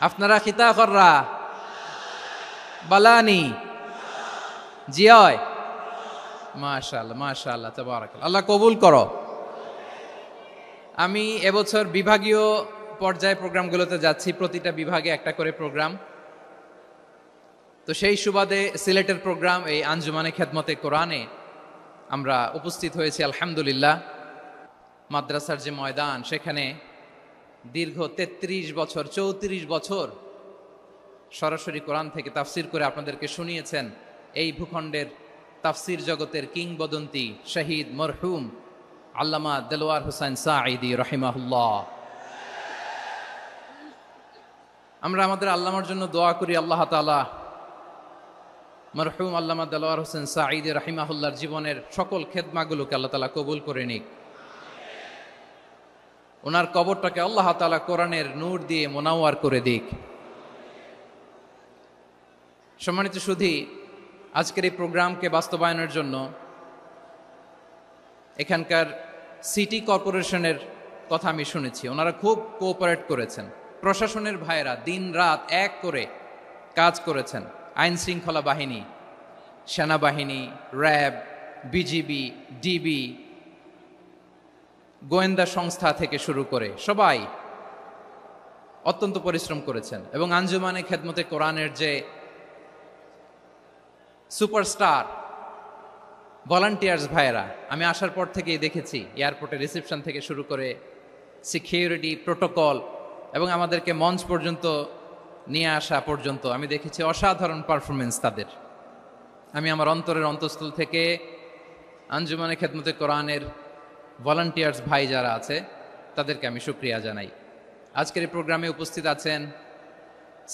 আপনারা খিতা কররা বালানি জিয় মাশাআল্লাহ মাশাআল্লাহ তাবারাকাল্লাহ। আল্লাহ কবুল করো। আমি এবছর বিভাগীয় পর্যায়ে প্রোগ্রামগুলোতে যাচ্ছি, প্রতিটা বিভাগে একটা করে প্রোগ্রাম। তো সেই সুবাদে সিলেটের প্রোগ্রাম এই আঞ্জুমানে খেদমতে কোরআনে আমরা উপস্থিত হয়েছি আলহামদুলিল্লাহ। মাদ্রাসার যে ময়দান, সেখানে দীর্ঘ 33 বছর 34 বছর সরাসরি কোরআন থেকে তাফসির করে আপনাদেরকে শুনিয়েছেন এই ভূখণ্ডের তাফসির জগতের কিংবদন্তি শহীদ মরহুম আল্লামা দেলোয়ার হোসেন সাঈদী রাহিমাহুল্লাহ। আমরা আমাদের আল্লামার জন্য দোয়া করি, আল্লাহ তাআলা মরহুম আল্লামা দেলোয়ার হোসেন সাঈদী রাহিমাহুল্লাহর জীবনের সকল খেদমাগুলোকে আল্লাহ তাআলা কবুল করে নিক। ওনার কবরটাকে আল্লাহ তাআলা কোরআনের নূর দিয়ে মোনাওয়ার করে দিক। সম্মানিত সুধী, আজকের এই প্রোগ্রামকে বাস্তবায়নের জন্য এখানকার সিটি কর্পোরেশনের কথা আমি শুনেছি, ওনারা খুব কোঅপারেট করেছেন। প্রশাসনের ভাইয়েরা দিন রাত এক করে কাজ করেছেন। আইন শৃঙ্খলা বাহিনী, সেনাবাহিনী, র্যাব, বিজিবি, ডিবি, গোয়েন্দা সংস্থা থেকে শুরু করে সবাই অত্যন্ত পরিশ্রম করেছেন। এবং আঞ্জুমানে খেদমতে কোরআনের যে সুপারস্টার ভলান্টিয়ার্স ভাইয়েরা, আমি আসার পর থেকেই দেখেছি এয়ারপোর্টে রিসেপশন থেকে শুরু করে সিকিউরিটি প্রোটোকল এবং আমাদেরকে মঞ্চ পর্যন্ত নিয়ে আসা পর্যন্ত আমি দেখেছি অসাধারণ পারফরমেন্স তাদের। আমি আমার অন্তরের অন্তঃস্থল থেকে আঞ্জুমানে খেদমতে কোরআনের ভলান্টিয়ার্স ভাই যারা আছে তাদেরকে আমি শুকরিয়া জানাই। আজকের এই প্রোগ্রামে উপস্থিত আছেন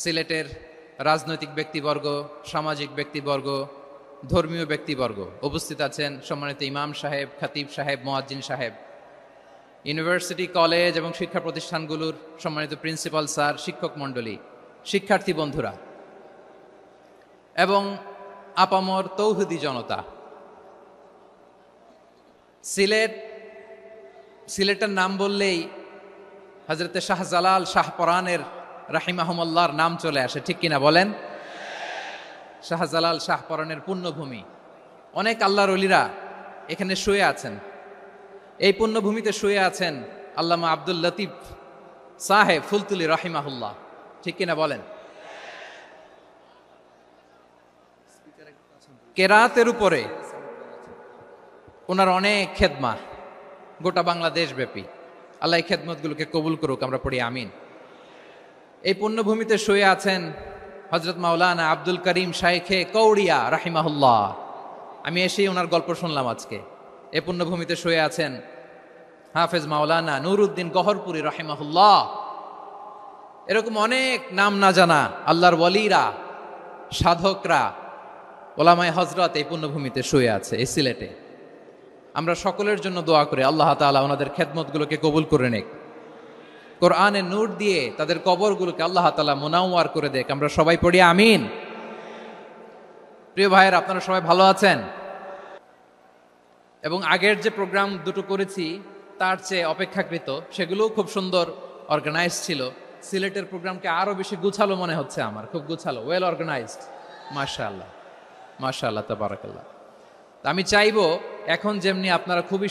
সিলেটের রাজনৈতিক ব্যক্তিবর্গ, সামাজিক ব্যক্তিবর্গ, ধর্মীয় ব্যক্তিবর্গ। উপস্থিত আছেন সম্মানিত ইমাম সাহেব, খতিব সাহেব, মুয়াজ্জিন সাহেব, ইউনিভার্সিটি, কলেজ এবং শিক্ষা প্রতিষ্ঠানগুলোর সম্মানিত প্রিন্সিপাল স্যার, শিক্ষক মণ্ডলী, শিক্ষার্থী বন্ধুরা এবং আপামর তৌহিদি জনতা। সিলেটের নাম বললেই হযরতে শাহজালাল শাহপরানের রাহিমাহুমুল্লাহর নাম চলে আসে, ঠিক কিনা বলেন? শাহজালাল শাহপরানের পুণ্যভূমি। অনেক আল্লাহর ওলিরা এখানে শুয়ে আছেন। এই পুণ্যভূমিতে শুয়ে আছেন আল্লামা আব্দুল লতিফ সাহেব ফুলতুলি রাহিমাহুল্লাহ, ঠিক কিনা বলেন? কেরাতের উপরে ওনার অনেক খেদমা গোটা বাংলাদেশ ব্যাপী। আল্লাহ এই খেদমতগুলোকে কবুল করুক, আমরা পড়ি আমিন। এই পুণ্যভূমিতে শুয়ে আছেন হযরত মাওলানা আব্দুল করিম শাইখে কৌড়িয়া রাহিমাহুল্লাহ। আমি এসেই ওনার গল্প শুনলাম আজকে। এই পুণ্যভূমিতে শুয়ে আছেন হাফেজ মাওলানা নুরউদ্দিন গহরপুরি রাহিমাহুল্লাহ। এরকম অনেক নাম না জানা আল্লাহর ওয়ালিরা, সাধকরা, ওলামায়ে হযরত এই পুণ্যভূমিতে শুয়ে আছে এই সিলেটে। আমরা সকলের জন্য দোয়া করি আল্লাহ তাআলা ওনাদের খেদমতগুলোকে কবুল করে নেক, কোরআনের নূর দিয়ে তাদের কবরগুলোকে আল্লাহ তাআলা মুনাওয়ার করে দেক। আমরা সবাই পড়ি আমিন। প্রিয় ভাইয়েরা, আপনারা সবাই ভালো আছেন? এবং আগের যে প্রোগ্রাম দুটো করেছি তার চেয়ে অপেক্ষাকৃত সেগুলোও খুব সুন্দর অর্গানাইজ ছিল। সিলেটের প্রোগ্রামকে আরো বেশি গুছালো মনে হচ্ছে আমার, খুব গুছালো, ওয়েল অর্গানাইজড। মাশাআল্লাহ মাশাআল্লাহ তাবারাকাল্লাহ। আমি চাইবো এখন যেমনি আপনারা খুবই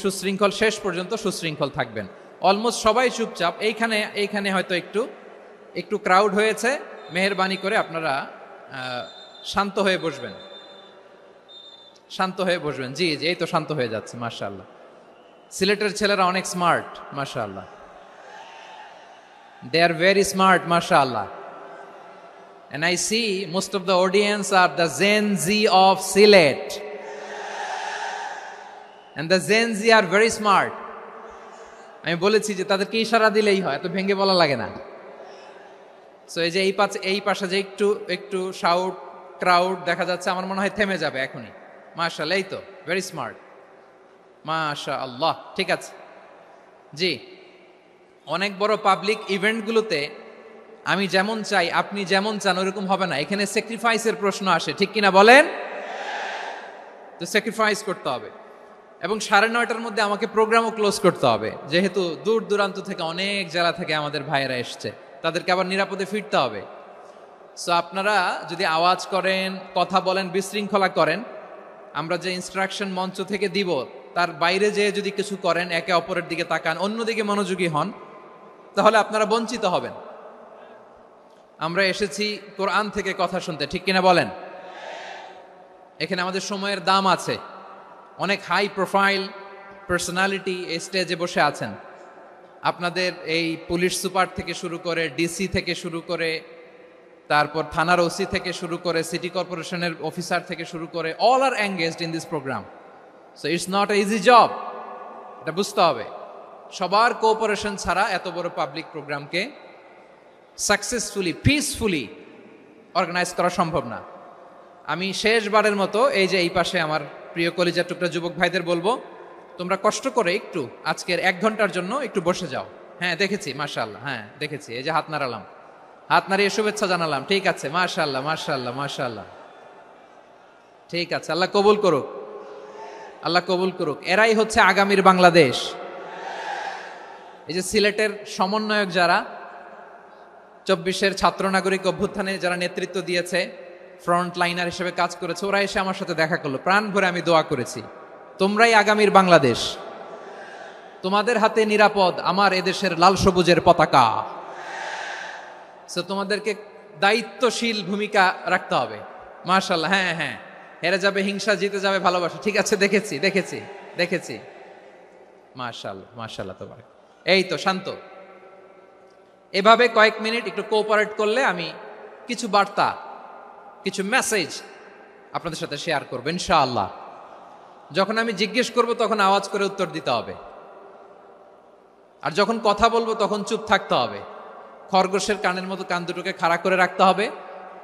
সুশৃঙ্খল শেষ পর্যন্ত সুশৃঙ্খল থাকবেন। অলমোস্ট সবাই চুপচাপ, এইখানে হয়তো একটু ক্রাউড হয়েছে, মেহেরবানি করে আপনারা শান্ত হয়ে বসবেন, শান্ত হয়ে বসবেন। জি জি, এই তো শান্ত হয়ে যাচ্ছে। মাশাআল্লাহ, সিলেটের ছেলেরা অনেক স্মার্ট, মাশাআল্লাহ, দে আর ভেরি স্মার্ট, মাশাআল্লাহ। And I see most of the audience are the Gen Z of Sylhet. And the Gen Z are very smart. আমি বলেছি যে তাদেরকে ইশারা দিলেই হয়, এত ভেঙে বলা লাগে না। সো এই যে এই পাশে যে একটু শাউট ক্রাউড দেখা যাচ্ছে, আমার মনে হয় থেমে যাবে এখনই। মাশাআল্লাহ, এই তো ভেরি স্মার্ট, মাশা আল্লাহ, ঠিক আছে। জি, অনেক বড় পাবলিক ইভেন্টগুলোতে আমি যেমন চাই আপনি যেমন চান ওরকম হবে না, এখানে স্যাক্রিফাইসের প্রশ্ন আসে, ঠিক কিনা বলেন? তো স্যাক্রিফাইস করতে হবে এবং 9:30টার মধ্যে আমাকে প্রোগ্রামও ক্লোজ করতে হবে, যেহেতু দূর দূরান্ত থেকে অনেক জেলা থেকে আমাদের ভাইয়েরা এসছে, তাদেরকে আবার নিরাপদে ফিরতে হবে। সো আপনারা যদি আওয়াজ করেন, কথা বলেন, বিশৃঙ্খলা করেন, আমরা যে ইনস্ট্রাকশন মঞ্চ থেকে দিব তার বাইরে যেয়ে যদি কিছু করেন, একে অপরের দিকে তাকান, অন্যদিকে মনোযোগী হন, তাহলে আপনারা বঞ্চিত হবেন। আমরা এসেছি কোরআন থেকে কথা শুনতে, ঠিক কিনা বলেন? এখানে আমাদের সময়ের দাম আছে। অনেক হাই প্রোফাইল পার্সোনালিটি এই স্টেজে বসে আছেন। আপনাদের এই পুলিশ সুপার থেকে শুরু করে, ডিসি থেকে শুরু করে, তারপর থানার ওসি থেকে শুরু করে, সিটি কর্পোরেশনের অফিসার থেকে শুরু করে, all are engaged in this program. So it's not a easy job, এটা বুঝতে হবে। সবার কোঅপারেশন ছাড়া এত বড় পাবলিক প্রোগ্রামকে সাকসেসফুলি, পিসফুলি অর্গানাইজ করা সম্ভব না। আমি শেষবারের মতো এই যে এই পাশে আমার প্রিয় কলিজার টুকরা যুবক ভাইদের বলবো, তোমরা কষ্ট করে একটু আজকের 1 ঘন্টার জন্য একটু বসে যাও। হ্যাঁ দেখেছি, মাশাআল্লাহ, হ্যাঁ দেখেছি, এই যে হাত নাড়ালাম, হাত নাড়িয়ে শুভেচ্ছা জানালাম, ঠিক আছে, মাশাআল্লাহ মাশাআল্লাহ মাশাআল্লাহ, ঠিক আছে, আল্লাহ কবুল করুক, আল্লাহ কবুল করুক। এরাই হচ্ছে আগামীর বাংলাদেশ। এই যে সিলেটের সমন্বয়ক যারা 24-এর ছাত্র নাগরিক অভ্যুত্থানে যারা নেতৃত্ব দিয়েছে, ফ্রন্ট লাইনার হিসেবে কাজ করেছে, ওরা এসে আমার সাথে দেখা করলো, প্রাণ ভরে আমি দোয়া করেছি, তোমরাই আগামীর বাংলাদেশ, তোমাদের হাতে নিরাপদ আমার এদেশের লাল সবুজের পতাকা। সো তোমাদেরকে দায়িত্বশীল ভূমিকা রাখতে হবে। মাশাআল্লাহ, হ্যাঁ হ্যাঁ, হেরে যাবে হিংসা, জিতে যাবে ভালোবাসা, ঠিক আছে, দেখেছি দেখেছি দেখেছি, মাশাআল্লাহ মাশাআল্লাহ, তোমার এই তো শান্ত। এভাবে কয়েক মিনিট একটু কোঅপারেট করলে আমি কিছু বার্তা, কিছু মেসেজ আপনাদের সাথে শেয়ার করবো ইনশাআল্লাহ। যখন আমি জিজ্ঞেস করব তখন আওয়াজ করে উত্তর দিতে হবে, আর যখন কথা বলবো তখন চুপ থাকতে হবে। খরগোশের কানের মতো কান দুটোকে খাড়া করে রাখতে হবে,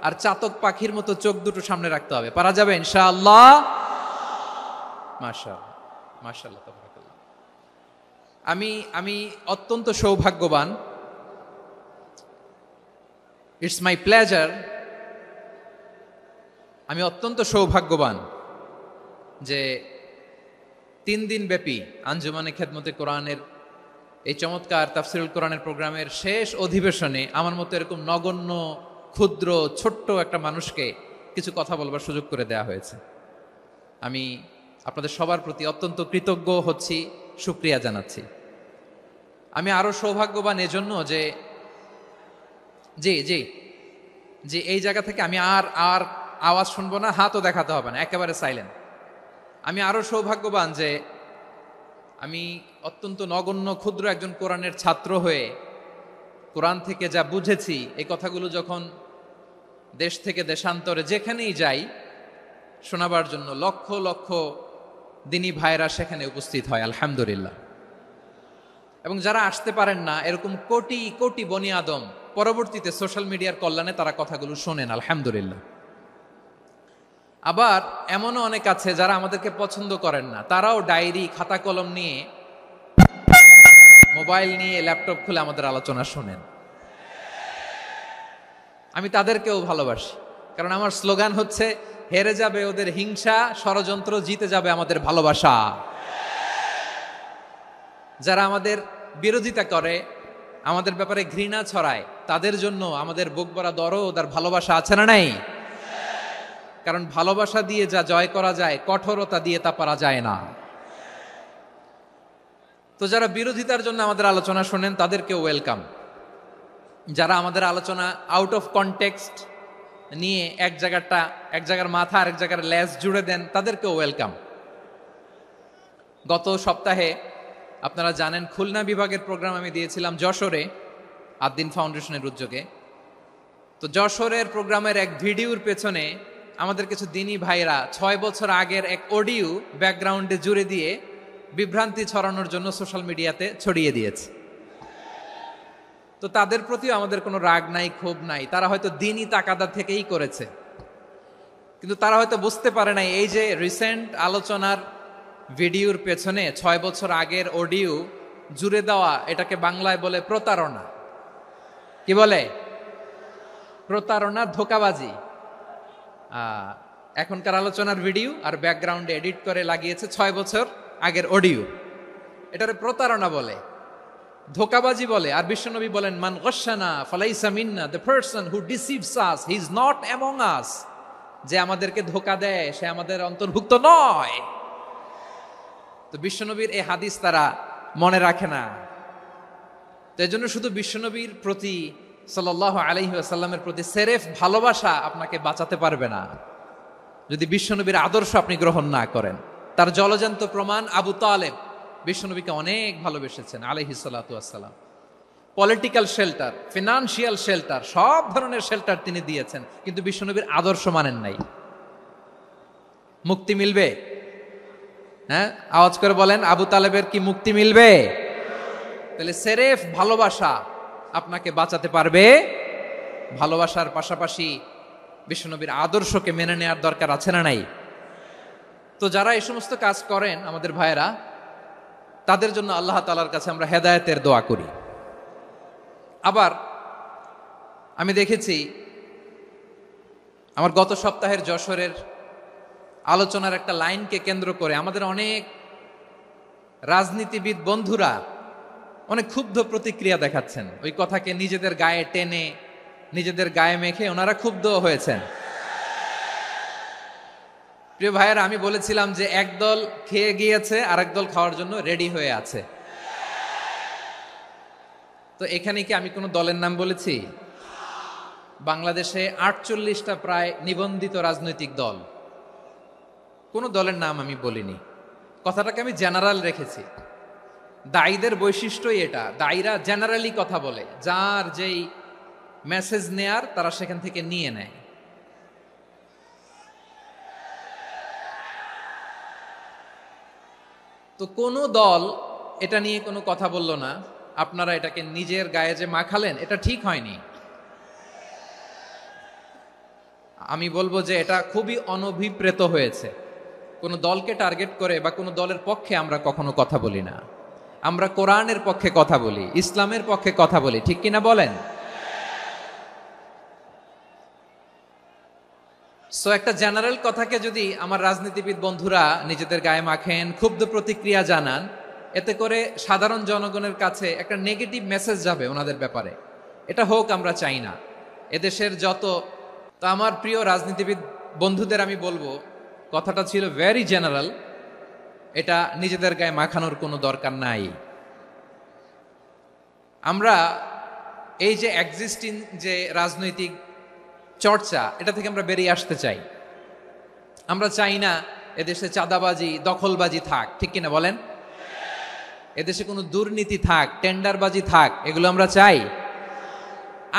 আর চাতক পাখির মতো চোখ দুটো সামনে রাখতে হবে। পারা যাবে ইনশাআল্লাহ? মাশাআল্লাহ মাশাআল্লাহ, তাবারাকাল্লাহ। আমি অত্যন্ত সৌভাগ্যবান, ইটস মাই প্লেজার, আমি অত্যন্ত সৌভাগ্যবান যে 3 দিন ব্যাপী আঞ্জুমানে খেদমতে কোরআনের এই চমৎকার তাফসিরুল কোরআনের প্রোগ্রামের শেষ অধিবেশনে আমার মতো এরকম নগণ্য, ক্ষুদ্র, ছোট্ট একটা মানুষকে কিছু কথা বলবার সুযোগ করে দেয়া হয়েছে। আমি আপনাদের সবার প্রতি অত্যন্ত কৃতজ্ঞ হচ্ছি, শুকরিয়া জানাচ্ছি। আমি আরো সৌভাগ্যবান এজন্য যে জি জি জি এই জায়গা থেকে আমি আর আওয়াজ শুনবো না, হাতও দেখাতে হবে না, একেবারে সাইলেন্ট। আমি আরো সৌভাগ্যবান যে আমি অত্যন্ত নগণ্য ক্ষুদ্র একজন কোরআনের ছাত্র হয়ে কোরআন থেকে যা বুঝেছি, এই কথাগুলো যখন দেশ থেকে দেশান্তরে যেখানেই যাই শোনাবার জন্য লক্ষ লক্ষ দিনী ভাইরা সেখানে উপস্থিত হয়, আলহামদুলিল্লাহ। এবং যারা আসতে পারেন না, এরকম কোটি কোটি বনি আদম পরবর্তীতে সোশ্যাল মিডিয়ার কল্যাণে তারা কথাগুলো শোনেন, আলহামদুলিল্লাহ। আবার এমনও অনেক আছে যারা আমাদেরকে পছন্দ করেন না, তারাও ডায়েরি, খাতা কলম নিয়ে, মোবাইল নিয়ে, ল্যাপটপ খুলে আমাদের আলোচনা শোনেন। আমি তাদেরকেও ভালোবাসি, কারণ আমার স্লোগান হচ্ছে, হেরে যাবে ওদের হিংসা, ষড়যন্ত্র, জিতে যাবে আমাদের ভালোবাসা। যারা আমাদের বিরোধিতা করে, আমাদের ব্যাপারে ঘৃণা ছড়ায়, তাদের জন্য আমাদের বুক ভরা দরদ আর ভালোবাসা আছে না নাই? কারণ ভালোবাসা দিয়ে যা জয় করা যায়, কঠোরতা দিয়ে তা পারা যায় না। তো যারা বিরোধিতার জন্য আমাদের আলোচনা শোনেন তাদেরকে ওয়েলকাম। যারা আমাদের আলোচনা আউট অফ কনটেক্সট নিয়ে এক জায়গার মাথা আর এক জায়গার লেজ জুড়ে দেন, তাদেরকে ওয়েলকাম। গত সপ্তাহে আপনারা জানেন খুলনা বিভাগের প্রোগ্রাম আমি দিয়েছিলাম যশোরে, আদ্দিন ফাউন্ডেশনের উদ্যোগে। তো যশোরের প্রোগ্রামের এক ভিডিওর পেছনে আমাদের কিছু দিনী ভাইরা 6 বছর আগের এক অডিও ব্যাকগ্রাউন্ডে জুড়ে দিয়ে বিভ্রান্তি ছড়ানোর জন্য সোশ্যাল মিডিয়াতে ছড়িয়ে দিয়েছে। তো তাদের প্রতিও আমাদের কোনো রাগ নাই, ক্ষোভ নাই, তারা হয়তো দিনই তাকাদা থেকেই করেছে, কিন্তু তারা হয়তো বুঝতে পারে নাই এই যে রিসেন্ট আলোচনার ভিডিওর পেছনে 6 বছর আগের অডিও জুড়ে দেওয়া, এটাকে বাংলায় বলে প্রতারণা। কি বলে? প্রতারণা, ধোঁকাবাজি। এখনকার আলোচনার ভিডিও আর ব্যাকগ্রাউন্ডে এডিট করে লাগিয়েছে 6 বছর আগের অডিও। এটারে প্রতারণা বলে, ধোঁকাবাজি বলে। আর বিশ্বনবী বলেন, মান গশানা ফালাইসা মিন্না, the person who deceives us he is not among us. যে আমাদেরকে ধোঁকা দেয় সে আমাদের অন্তর্ভুক্ত নয়। তো বিশ্বনবীর এই হাদিস তারা মনে রাখে না। তো এই জন্য শুধু বিশ্বনবীর প্রতি সাল্লাল্লাহু আলাইহি ওয়াসাল্লামের প্রতি সেরেফ ভালোবাসা আপনাকে বাঁচাতে পারবে না যদি বিশ্বনবীর আদর্শ আপনি গ্রহণ না করেন। তার জলজান্ত প্রমাণ, আবু তালেব বিশ্বনবীকে অনেক ভালোবেসেছেন আলাইহিস সালাতু ওয়াসসালাম। পলিটিক্যাল শেল্টার, ফিনান্সিয়াল শেল্টার, সব ধরনের শেল্টার তিনি দিয়েছেন, কিন্তু বিশ্বনবীর আদর্শ মানেন নাই। মুক্তি মিলবে? হ্যাঁ, আওয়াজ করে বলেন, আবু তালেবের কি মুক্তি মিলবে? তাহলে সেরেফ ভালোবাসা আপনাকে বাঁচাতে পারবে। ভালোবাসার পাশাপাশি বিশ্বনবীর আদর্শকে মেনে নেওয়ার দরকার আছে না নাই? তো যারা এই সমস্ত কাজ করেন আমাদের ভাইয়েরা, তাদের জন্য আল্লাহ তাআলার কাছে আমরা হেদায়েতের দোয়া করি। আবার আমি দেখেছি আমার গত সপ্তাহের যশোরের আলোচনার একটা লাইনকে কেন্দ্র করে আমাদের অনেক রাজনীতিবিদ বন্ধুরা অনেক ক্ষুব্ধ প্রতিক্রিয়া দেখাচ্ছেন। ওই কথাকে নিজেদের গায়ে টেনে, নিজেদের গায়ে মেখে ওনারা ক্ষুব্ধ হয়েছেন। প্রিয় ভাইয়েরা, আমি বলেছিলাম যে একদল খেয়ে গিয়েছে আর একদল খাওয়ার জন্য রেডি হয়ে আছে। তো এখানে কি আমি কোনো দলের নাম বলেছি? বাংলাদেশে 48টা প্রায় নিবন্ধিত রাজনৈতিক দল, কোনো দলের নাম আমি বলিনি। কথাটাকে আমি জেনারেল রেখেছি। দায়ীদের বৈশিষ্ট্যই এটা, দায়ীরা জেনারেলি কথা বলে, যার যেই মেসেজ নেয়ার তারা সেখান থেকে নিয়ে নেয়। তো কোনো দল এটা নিয়ে কোনো কথা বলল না। আপনারা এটাকে নিজের গায়ে যে মাখালেন, এটা ঠিক হয়নি। আমি বলবো যে এটা খুবই অনভিপ্রেত হয়েছে। কোনো দলকে টার্গেট করে বা কোনো দলের পক্ষে আমরা কখনো কথা বলি না। আমরা কোরআনের পক্ষে কথা বলি, ইসলামের পক্ষে কথা বলি, ঠিক কিনা বলেন? সো একটা জেনারেল কথাকে যদি আমার রাজনীতিবিদ বন্ধুরা নিজেদের গায়ে মাখেন, ক্ষুব্ধ প্রতিক্রিয়া জানান, এতে করে সাধারণ জনগণের কাছে একটা নেগেটিভ মেসেজ যাবে ওনাদের ব্যাপারে। এটা হোক আমরা চাই না। এদেশের যত, তো আমার প্রিয় রাজনীতিবিদ বন্ধুদের আমি বলবো, কথাটা ছিল ভেরি জেনারেল, এটা নিজেদের গায়ে মাখানোর কোনো দরকার নাই। আমরা এই যে এক্সিস্টিং যে রাজনৈতিক চর্চা, এটা থেকে আমরা বেরিয়ে আসতে চাই। আমরা চাই না এদেশে চাঁদাবাজি, দখলবাজি থাক, ঠিক কিনা বলেন? এদেশে কোনো দুর্নীতি থাক, টেন্ডারবাজি থাক, এগুলো আমরা চাই।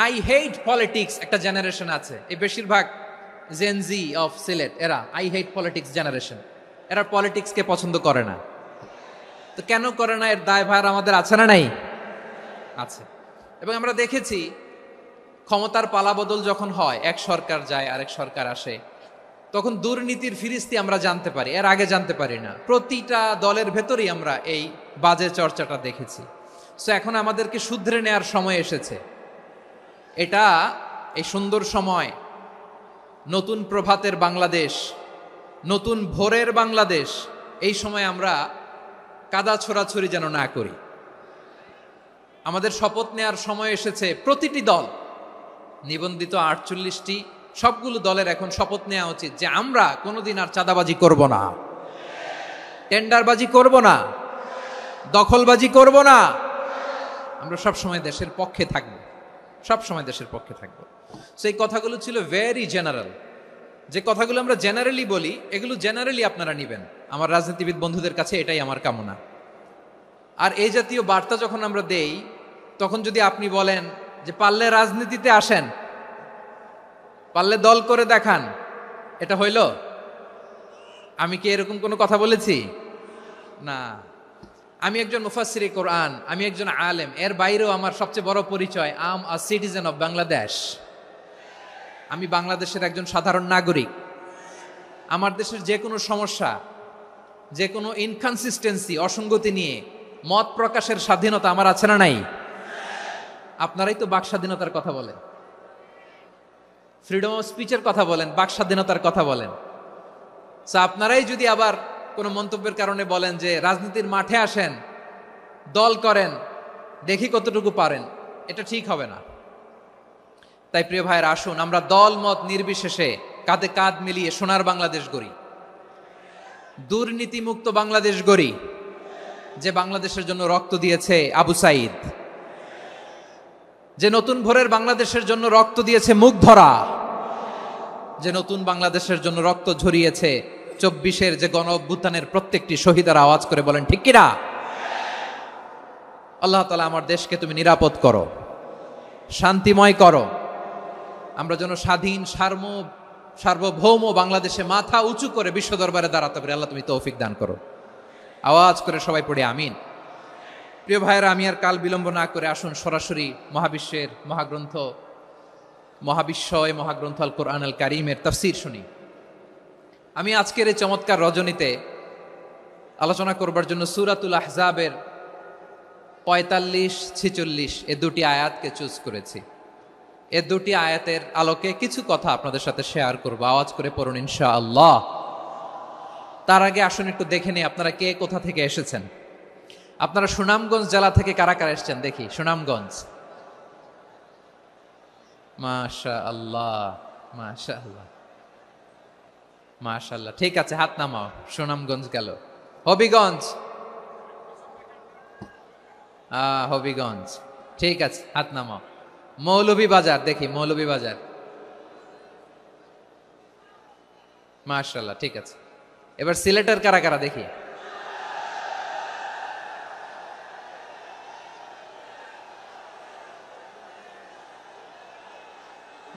আই হেট পলিটিক্স একটা জেনারেশন আছে, এই বেশিরভাগ জেনজি অফ সিলেট, এরা আই হেট পলিটিক্স জেনারেশন। এরা পলিটিক্সকে পছন্দ করে না। তো কেন করে না, এর দায়ভার আমাদের আছে না নাই? আছে। এবং আমরা দেখেছি ক্ষমতার পালাবদল যখন হয়, এক সরকার যায় আরেক সরকার আসে, তখন দুর্নীতির ফিরিস্তি আমরা জানতে পারি, এর আগে জানতে পারি না। প্রতিটা দলের ভেতরেই আমরা এই বাজে চর্চাটা দেখেছি। সো এখন আমাদেরকে শুধরে নেয়ার সময় এসেছে। এটা এই সুন্দর সময়, নতুন প্রভাতের বাংলাদেশ, নতুন ভোরের বাংলাদেশ, এই সময় আমরা কাদা ছোড়াছুরি যেন না করি। আমাদের শপথ নেয়ার সময় এসেছে। প্রতিটি দল, নিবন্ধিত 48টি, সবগুলো দলের এখন শপথ নেওয়া উচিত যে আমরা কোনোদিন আর চাঁদাবাজি করব না, টেন্ডারবাজি করব না, দখলবাজি করব না। আমরা সবসময় দেশের পক্ষে থাকব, সবসময় দেশের পক্ষে থাকব। সেই কথাগুলো ছিল ভেরি জেনারেল। যে কথাগুলো আমরা জেনারেলি বলি, এগুলো জেনারেলি আপনারা নেবেন। আমার রাজনীতিবিদ বন্ধুদের কাছে এটাই আমার কামনা। আর এই জাতীয় বার্তা যখন আমরা দেই, তখন যদি আপনি বলেন যে পারলে রাজনীতিতে আসেন, পারলে দল করে দেখান, এটা হইল? আমি কি এরকম কোনো কথা বলেছি? না। আমি একজন মুফাসসিরে কোরআন, আমি একজন আলেম, এর বাইরেও আমার সবচেয়ে বড় পরিচয়, আম আ সিটিজেন অফ বাংলাদেশ। আমি বাংলাদেশের একজন সাধারণ নাগরিক। আমার দেশের যে কোনো সমস্যা যে কোনো ইনকনসিস্টেন্সি, অসঙ্গতি নিয়ে মত প্রকাশের স্বাধীনতা আমার আছে না নাই? আপনারাই তো বাক স্বাধীনতার কথা বলেন, ফ্রিডম অফ স্পিচের কথা বলেন, বাক স্বাধীনতার কথা বলেন। আপনারাই যদি আবার কোনো মন্তব্যের কারণে বলেন যে রাজনীতির মাঠে আসেন, দল করেন, দেখি কতটুকু পারেন, এটা ঠিক হবে না। তাই প্রিয় ভাইয়ের, আসুন আমরা দল মত নির্বিশেষে কাঁধে কাঁধ মিলিয়ে সোনার বাংলাদেশ গড়ি, দুর্নীতিমুক্ত বাংলাদেশ গড়ি, যে বাংলাদেশের জন্য রক্ত দিয়েছে আবু সাইদ, যে নতুন ভোরের বাংলাদেশের জন্য রক্ত দিয়েছে মুগ্ধরা, যে নতুন বাংলাদেশের জন্য রক্ত ঝরিয়েছে 24-এর যে গণ অভ্যুত্থানের প্রত্যেকটি শহীদের। আওয়াজ করে বলেন ঠিক কিনা? আল্লাহ তাআলা আমার দেশকে তুমি নিরাপদ করো, শান্তিময় করো, আমরা যেন স্বাধীন সার্বভৌম বাংলাদেশে মাথা উঁচু করে বিশ্ব দরবারে দাঁড়াতে পারি। আল্লাহ তুমি তৌফিক দান করো। আওয়াজ করে সবাই পড়ে আমিন। প্রিয় ভাইয়েরা, আমি আর কাল বিলম্ব না করে আসুন সরাসরি মহাবিশ্বের মহাগ্রন্থ, মহাগ্রন্থ আল কোরআন আল কারীমের তাফসীর শুনি। আমি আজকের এই চমৎকার রজনীতে আলোচনা করবার জন্য সূরাতুল আহজাবের 45-46 এ দুটি আয়াতকে চুজ করেছি। এ দুটি আয়াতের আলোকে কিছু কথা আপনাদের সাথে শেয়ার করব। আওয়াজ করে পড়ুন ইনশাআল্লাহ। তার আগে আসুন একটু দেখে নিই আপনারা কে কোথা থেকে এসেছেন। আপনারা সুনামগঞ্জ জেলা থেকে কারা কারা এসেছেন দেখি। সুনামগঞ্জ, মাশাআল্লাহ মাশাআল্লাহ মাশাআল্লাহ, ঠিক আছে, হাত নামাও। সুনামগঞ্জ গেল। হবিগঞ্জ, হবিগঞ্জ, ঠিক আছে, হাত নামাও। মৌলভীবাজার দেখি, মৌলভীবাজার, মাশাআল্লাহ, ঠিক আছে। এবার সিলেটের কারা কারা দেখি।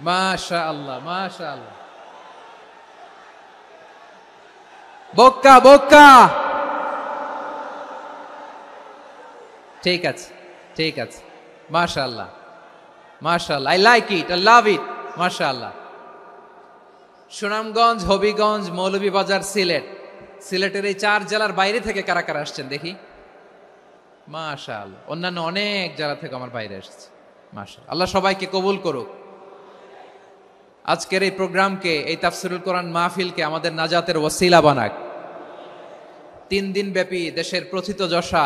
মাশাআল্লাহ মাশাআল্লাহ। বক্কা বক্কা, ঠিক আছে ঠিক আছে, মাশাআল্লাহ মাশাআল্লাহ, I like it, I love it, মাশাআল্লাহ। সুনামগঞ্জ, হবিগঞ্জ, মৌলভীবাজার, সিলেট। সিলেটের এই 4 জেলার বাইরে থেকে কারা কারা আসছেন দেখি। মাশাআল্লাহ, অন্যান্য অনেক জেলা থেকে আমার বাইরে এসেছে। মাশাআল্লাহ, আল্লাহ সবাইকে কবুল করুক। আজকের এই প্রোগ্রামকে, এই তাফসীরুল কোরআন মাহফিলকে আমাদের নাজাতের ওসিলা বানাক। 3 দিন ব্যাপী দেশের প্রথিতযশা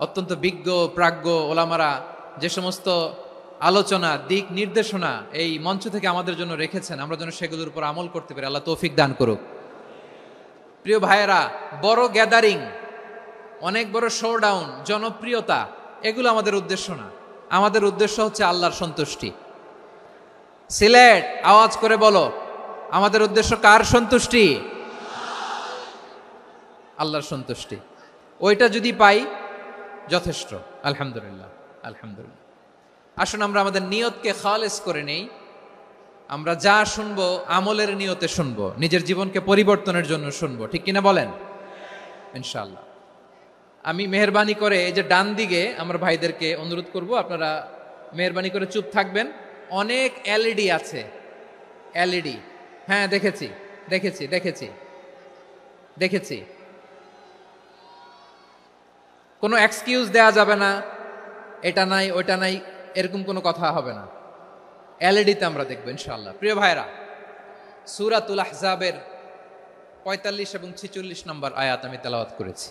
অত্যন্ত বিজ্ঞ প্রাজ্ঞ ওলামারা যে সমস্ত আলোচনা, দিক নির্দেশনা এই মঞ্চ থেকে আমাদের জন্য রেখেছেন, আমরা যেন সেগুলোর উপর আমল করতে পারি। আল্লাহ তৌফিক দান করুক। প্রিয় ভাইয়েরা, বড় গ্যাদারিং, অনেক বড় শোডাউন, জনপ্রিয়তা, এগুলো আমাদের উদ্দেশ্য না। আমাদের উদ্দেশ্য হচ্ছে আল্লাহর সন্তুষ্টি। সিলেট, আওয়াজ করে বলো, আমাদের উদ্দেশ্য কার সন্তুষ্টি? আল্লাহর সন্তুষ্টি। ওইটা যদি পাই যথেষ্ট, আলহামদুলিল্লাহ আলহামদুলিল্লাহ। আসুন আমরা আমাদের নিয়তকে খালেস করে নেই। আমরা যা শুনবো আমলের নিয়তে শুনবো, নিজের জীবনকে পরিবর্তনের জন্য শুনবো, ঠিক কিনা বলেন? ইনশাআল্লাহ। আমি মেহরবানি করে এই যে ডান দিকে আমার ভাইদেরকে অনুরোধ করব, আপনারা মেহরবানি করে চুপ থাকবেন। অনেক এলইডি আছে, এলইডি, হ্যাঁ দেখেছি দেখেছি দেখেছি দেখেছি। কোনো এক্সকিউজ দেয়া যাবে না, এটা নাই ওইটা নাই, এরকম কোনো কথা হবে না। এলইডিতে আমরা দেখবো ইনশাআল্লাহ। প্রিয় ভাইরা, সূরাতুল আহজাবের 45 এবং 46 নম্বর আয়াত আমি তেলাওয়াত করেছি,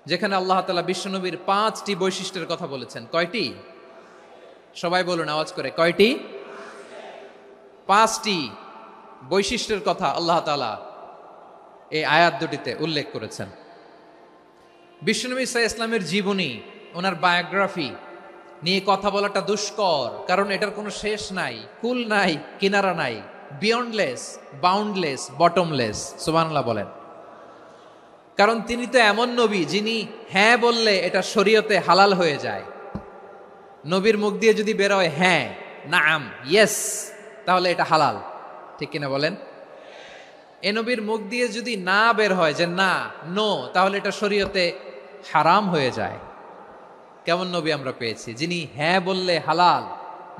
যেখানে আল্লাহ তাআলা বিশ্বনবীর 5টি বৈশিষ্ট্যের কথা বলেছেন। কয়টি? সবাই বলুন আওয়াজ করে, কয়টি? 5টি বৈশিষ্ট্যের কথা আল্লাহ তাআলা এই আয়াত দুটিতে উল্লেখ করেছেন। বিশ্বনবী সাল্লাল্লাহু আলাইহি ইসলামের জীবনী, ওনার বায়োগ্রাফি নিয়ে কথা বলাটা দুষ্কর, কারণ এটার কোনো শেষ নাই, কুল নাই, কিনারা নাই, বিয়ন্ডলেস, বাউন্ডলেস, বটমলেস। সুবহানাল্লাহ বলেন। কারণ তিনি তো এমন নবী যিনি হ্যাঁ বললে এটা শরীয়তে হালাল হয়ে যায়। নবীর মুখ দিয়ে যদি বের হয় হ্যাঁ, নাম, ইয়েস, তাহলে এটা হালাল, ঠিক কিনা বলেন? এ নবীর মুখ দিয়ে যদি না বের হয় যে না, নো, তাহলে এটা শরীয়তে হারাম হয়ে যায়। কেমন নবী আমরা পেয়েছি, যিনি হ্যাঁ বললে হালাল,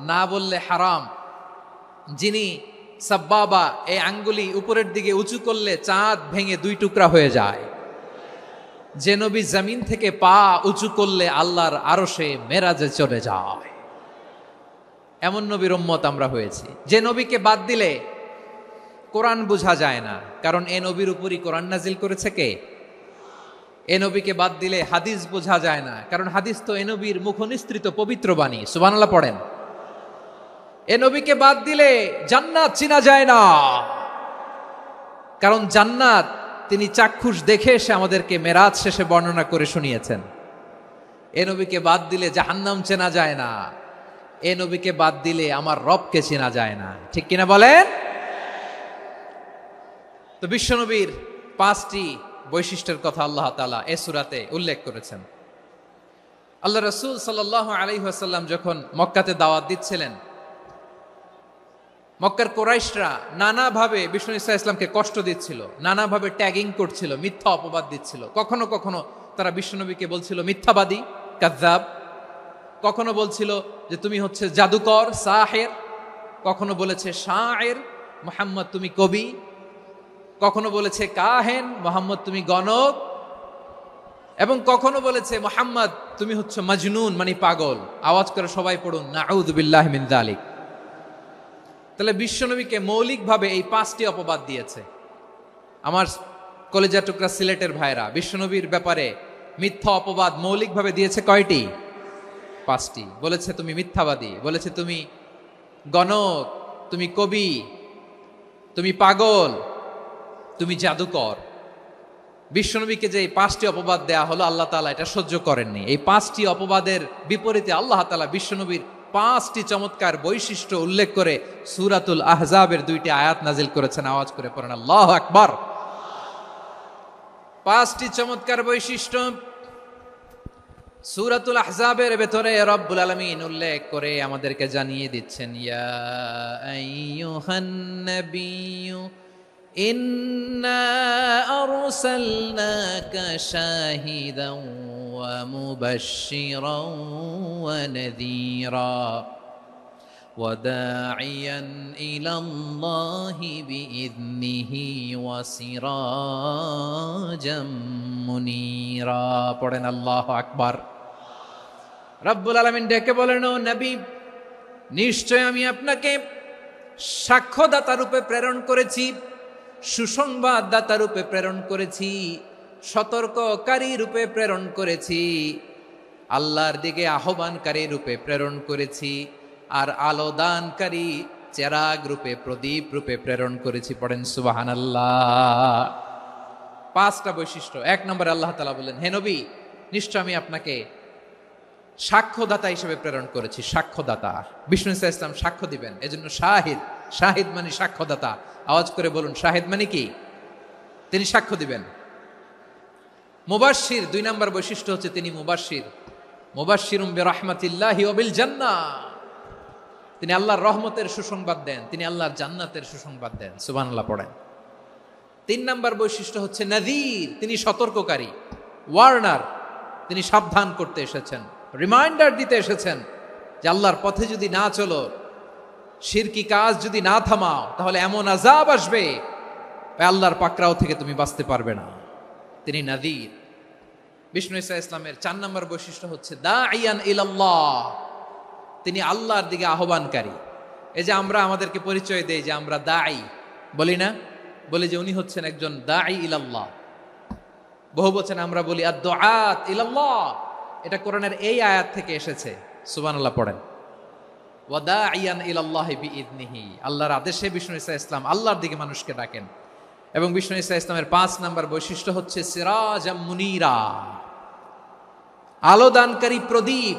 না বললে হারাম, যিনি সাব্বাবা, এই আঙ্গুলি উপরের দিকে উঁচু করলে চাঁদ ভেঙে 2 টুকরা হয়ে যায়। যে নবী জমিন থেকে পা উঁচু করলে আল্লাহর আরশে মেরাজে চলে যায়, এমন নবীর উম্মত আমরা হয়েছি। যে নবীকে বাদ দিলে কোরআন বোঝা যায় না, কারণ এ নবীর উপরই কোরআন নাজিল করেছে কে? এ নবীকে বাদ দিলে হাদিস বোঝা যায় না, কারণ হাদিস তো এ নবীর মুখনিসৃত পবিত্র বাণী। সুবহানাল্লাহ পড়েন। এ নবীকে বাদ দিলে জান্নাত চিনা যায় না, কারণ জান্নাত তিনি চাক্ষুষ দেখে এসে আমাদেরকে মেরাজ শেষে বর্ণনা করে শুনিয়েছেন। এ নবীকে বাদ দিলে জাহান্নাম চেনা যায় না, এ নবীকে বাদ দিলে আমার রবকে চেনা যায় না। ঠিক কিনা বলেন? তো বিশ্বনবীর 5টি বৈশিষ্ট্যের কথা আল্লাহ তাআলা এই সূরাতে উল্লেখ করেছেন। আল্লাহ রাসূল সাল্লাল্লাহু আলাইহি ওয়াসাল্লাম যখন মক্কাতে দাওয়াত দিচ্ছিলেন, মক্কার কুরাইশরা নানাভাবে বিষ্ণু ইসা ইসলামকে কষ্ট দিচ্ছিল, নানাভাবে ট্যাগিং করছিল, মিথ্যা অপবাদ দিচ্ছিল। কখনো কখনো তারা বিশ্বনবীকে বলছিল মিথ্যাবাদী, কাযযাব। কখনো বলছিল যে তুমি হচ্ছে জাদুকর, সাহের। কখনো বলেছে শায়ের, মুহাম্মদ তুমি কবি। কখনো বলেছে কাহেন, মুহাম্মদ তুমি গণক। এবং কখনো বলেছে মুহাম্মদ তুমি হচ্ছে মাজনুন, মানে পাগল। আওয়াজ করে সবাই পড়ুন নাউযু বিল্লাহি মিন যালিক। তাহলে বিশ্বনবীকে মৌলিকভাবে এই 5টি অপবাদ দিয়েছে। আমার কলেজা টুকরা সিলেটের ভাইরা, বিশ্বনবীর ব্যাপারে মিথ্যা অপবাদ মৌলিকভাবে দিয়েছে কয়টি? 5টি। বলেছে তুমি মিথ্যাবাদী, বলেছে তুমি গণক, তুমি কবি, তুমি পাগল, তুমি জাদুকর। বিশ্বনবীকে যে এই 5টি অপবাদ দেয়া হলো, আল্লাহ তাআলা এটা সহ্য করেননি। এই 5টি অপবাদের বিপরীতে আল্লাহ তাআলা বিশ্বনবীর 5টি চমৎকার বৈশিষ্ট্য উল্লেখ করে সূরাতুল আহজাবের 2টি আয়াত নাজিল করেছেন। আওয়াজ করে পড়েন আল্লাহু আকবার। 5টি চমৎকার বৈশিষ্ট্য সূরাতুল আহজাবের ভেতরে রব্বুল আলামিন উল্লেখ করে আমাদেরকে জানিয়ে দিচ্ছেন, ইয়া আইয়ুহান নাবিয়্যু ইন্না আরসালনাকা শাহিদান ওয়া মুবাশশিরান ওয়া নাযীরা ওয়া দাঈয়ান ইলাল্লাহি বিইذনিহি ওয়া সিরাজাম মুনীরা। পড়েন আল্লাহু আকবার। রব্বুল আলামিন ডেকে বলেন, ও নবী, নিশ্চয় আমি আপনাকে সাক্ষ্যদাতা রূপে প্রেরণ করেছি, সুসংবাদদাতা রূপে প্রেরণ করেছি, সতর্ককারী রূপে প্রেরণ করেছি, আল্লাহর দিকে আহ্বানকারী রূপে প্রেরণ করেছি, আর আলোদানকারী চেরাগ রূপে, প্রদীপ রূপে প্রেরণ করেছি। পড়েন সুবহানাল্লাহ। 5টা বৈশিষ্ট্য। 1 নম্বরে আল্লাহ তাআলা বললেন, হে নবী, নিশ্চয় আমি আপনাকে সাক্ষ্যদাতা হিসেবে প্রেরণ করেছি। সাক্ষ্যদাতা, বিষ্ণু ইসা ইসলাম সাক্ষ্য দিবেন, এজন্য শাহিদ। শাহিদ মানে সাক্ষ্যদাতা। আওয়াজ করে বলুন, শাহিদ মানে কি? তিনি সাক্ষ্য দিবেন। মুবাশশির, 2 নম্বর বৈশিষ্ট্য হচ্ছে তিনি মুবাশশির। মুবাশশিরুম বিরাহমাতিল্লাহি ওয়া বিল জান্নাহ। তিনি আল্লাহর রহমতের সুসংবাদ দেন, তিনি আল্লাহর জান্নাতের সুসংবাদ দেন। সুবহানাল্লাহ পড়েন। 3 নম্বর বৈশিষ্ট্য হচ্ছে নাযীর, তিনি সতর্ককারী, ওয়ার্নার। তিনি সাবধান করতে এসেছেন, রিমাইন্ডার দিতে এসেছেন যে আল্লাহর পথে যদি না চলো, শিরকি কাজ যদি না থামাও, তাহলে এমন আযাব আসবে আল্লাহর পাকড়াও থেকে তুমি বাঁচতে পারবে না। তিনি নাযীর। বিষ্ণু ইসা ইসলামের 4 নম্বর বৈশিষ্ট্য হচ্ছে দাঈয়ান ইলাল্লাহ, তিনি আল্লাহর দিকে আহ্বানকারী। এই যে আমরা আমাদেরকে পরিচয় দেই যে আমরা দাঈ, বলি না? বলি যে উনি হচ্ছেন একজন দাঈ ইলাল্লাহ। বহু বচন আমরা বলি আদ-দুআত ইলাল্লাহ। এটা কোরআনের এই আয়াত থেকে এসেছে। সুবহানাল্লাহ পড়েন। ওয়া দাঈয়ান ইলাল্লাহি বিইذনিহি, আল্লাহর আদেশে বিষ্ণু ইসা ইসলাম আল্লাহর দিকে মানুষকে ডাকেন। এবং বিষ্ণু ইসা ইসলামের 5 নম্বর বৈশিষ্ট্য হচ্ছে সিরাজাম মুনীরা, আলোদানকারী প্রদীপ,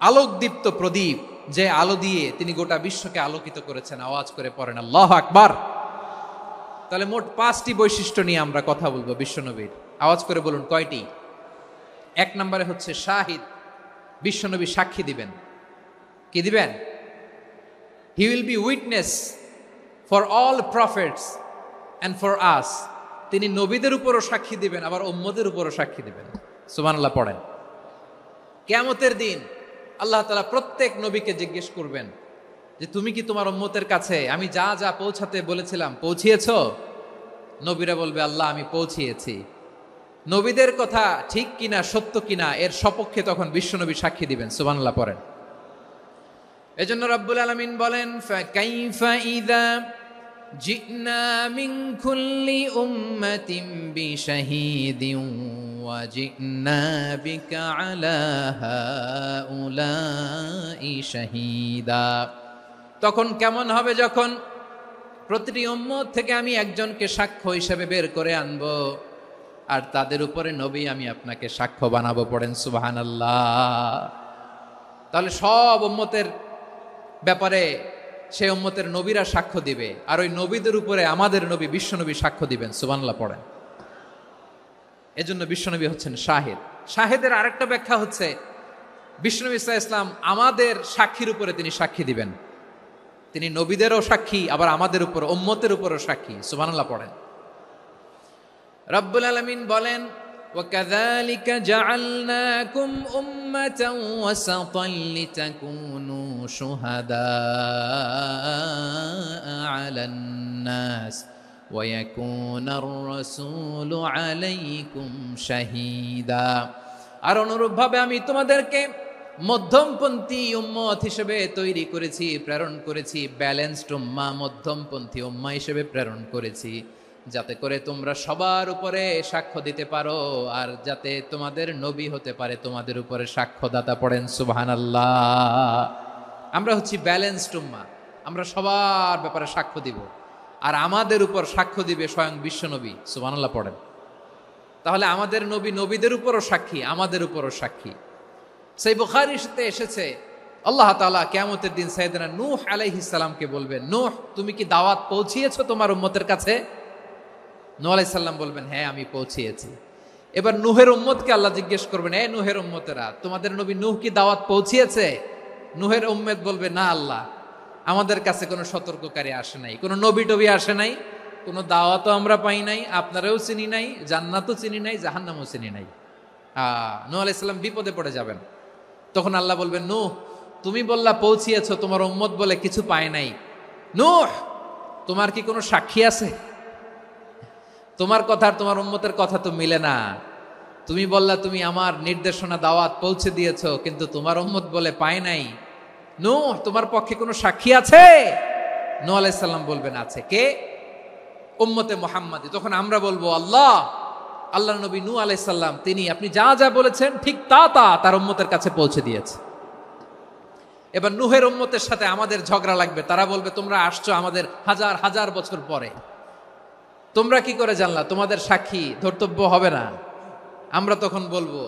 আলোকদীপ্ত প্রদীপ, যে আলো দিয়ে তিনি গোটা বিশ্বকে আলোকিত করেছেন। আওয়াজ করে পড়েন আল্লাহু আকবার। তাহলে মোট 5টি বৈশিষ্ট্য নিয়ে আমরা কথা বলবো বিশ্বনবীর। আওয়াজ করে বলুন কয়টি? 1 নম্বরে হচ্ছে শাহিদ, বিশ্বনবী সাক্ষী দিবেন। কি দিবেন? He will be witness for all prophets and for us. তিনি নবীদের উপরও সাক্ষী দিবেন, আবার উম্মতের উপরও সাক্ষী দিবেন। সুবহানাল্লাহ পড়েন। কিয়ামতের দিন আল্লাহ তাআলা প্রত্যেক নবীকে জিজ্ঞেস করবেন যে তুমি কি তোমার উম্মতের কাছে আমি যা যা পৌঁছাতে বলেছিলাম পৌঁছিয়েছো? নবীরা বলবে আল্লাহ আমি পৌঁছিয়েছি। নবীদের কথা ঠিক কিনা সত্য কিনা এর সপক্ষে তখন বিশ্বনবী সাক্ষী দিবেন। সুবহানাল্লাহ পড়েন। এজন্য রব্বুল আলামিন বলেন, ফাকাইফা ইযা জি'না মিন কুল্লি উম্মাতিন বিশাহীদিন ওয়া জি'না বিকা আলা হাউলাই শাহীদা। তখন কেমন হবে যখন প্রতিটি উম্মত থেকে আমি একজনকে সাক্ষ্য হিসেবে বের করে আনবো, আর তাদের উপরে নবী আমি আপনাকে সাক্ষ্য বানাবো। পড়েন সুবহানাল্লাহ। তাহলে সব উম্মতের ব্যাপারে সেই উম্মতের নবীরা সাক্ষ্য দিবে, আর ওই নবীদের উপরে আমাদের নবী বিশ্বনবী সাক্ষ্য দিবেন। সুবহানাল্লাহ পড়েন। এজন্য বিশ্বনবী হচ্ছেন শাহিদ। শাহিদের আরেকটা ব্যাখ্যা হচ্ছে বিশ্বনবী সাল্লাল্লাহু আলাইহি ওয়াসাল্লাম আমাদের সাক্ষীর উপরে তিনি সাক্ষী দিবেন। তিনি নবীদেরও সাক্ষী, আবার আমাদের উপর উম্মতের উপরও সাক্ষী। সুবহানাল্লাহ পড়েন। রব্বুল আলামিন বলেন, وَكَذَلِكَ جَعَلْنَاكُمْ أُمَّةً وَسَطًا لِتَكُونُوا شُهَدَاءَ عَلَى النَّاسِ وَيَكُونَ الرَّسُولُ عَلَيْكُمْ شَهِيدًا। আর অনুরূপভাবে আমি তোমাদেরকে মধ্যমপন্থী উম্মত হিসেবে তৈরি করেছি, প্রেরণ করেছি। ব্যালেন্সড উম্মাহ, মধ্যমপন্থী উম্মাহ হিসেবে প্রেরণ করেছি, যাতে করে তোমরা সবার উপরে সাক্ষ্য দিতে পারো, আর যাতে তোমাদের নবী হতে পারে তোমাদের উপরে সাক্ষ্যদাতা। পড়েন সুবহানাল্লাহ। আমরা হচ্ছি ব্যালেন্সড উম্মাহ, আমরা সবার ব্যাপারে সাক্ষ্য দিব, আর আমাদের উপর সাক্ষ্য দিবে স্বয়ং বিশ্বনবী। সুবহানাল্লাহ পড়েন। তাহলে আমাদের নবী নবীদের উপরও সাক্ষী, আমাদের উপরও সাক্ষী। সেই বুখারীতে এসেছে আল্লাহ তাআলা কিয়ামতের দিন সাইয়েদনা নূহ আলাইহিস সালামকে বলবেন, নূহ তুমি কি দাওয়াত পৌঁছিয়েছো তোমার উম্মতের কাছে? নূহ আলাইহিস সালাম বলবেন, হ্যাঁ আমি পৌঁছিয়েছি। এবার নূহের উম্মতকে আল্লাহ জিজ্ঞেস করবেন, এ নূহের উম্মতেরা, তোমাদের নবী নূহ কি দাওয়াত পৌঁছিয়েছে? নূহের উম্মত বলবে, না আল্লাহ, আমাদের কাছে কোনো সতর্ককারী আসে নাই, কোনো নবী টবি আসে নাই, কোনো দাওয়াতও আমরা পাই নাই, আপনারাও চিনি নাই, জান্নাতও চিনি নাই, জাহান্নামও চিনি নাই। নূহ আলাইহিস সালাম বিপদে পড়ে যাবেন। তখন আল্লাহ বলবেন, নূহ তুমি বললা পৌঁছিয়েছো, তোমার উম্মত বলে কিছু পায় নাই। নূহ তোমার কি কোনো সাক্ষী আছে? তোমার কথা আর তোমার উম্মতের কথা তো মিলে না। তুমি বললা তুমি আমার নির্দেশনা দাওয়াত পৌঁছে দিয়েছো, কিন্তু তোমার উম্মত বলে পায় নাই। নূহ তোমার পক্ষে কোনো সাক্ষী আছে? নূহ আলাইহিস সালাম বলবেন, আছে। কে? উম্মতে মুহাম্মাদী। তখন আমরা বলবো, আল্লাহ নবী নূহ আলাইহিস সালাম তিনি আপনি যা যা বলেছেন ঠিক তা তার উম্মতের কাছে পৌঁছে দিয়েছে। এবার নূহের উম্মতের সাথে আমাদের ঝগড়া লাগবে। তারা বলবে, তোমরা আসছো আমাদের হাজার হাজার বছর পরে, তোমরা কি করে জানলা? তোমাদের সাক্ষী ধর্তব্য হবে না। আমরা তখন বলবো,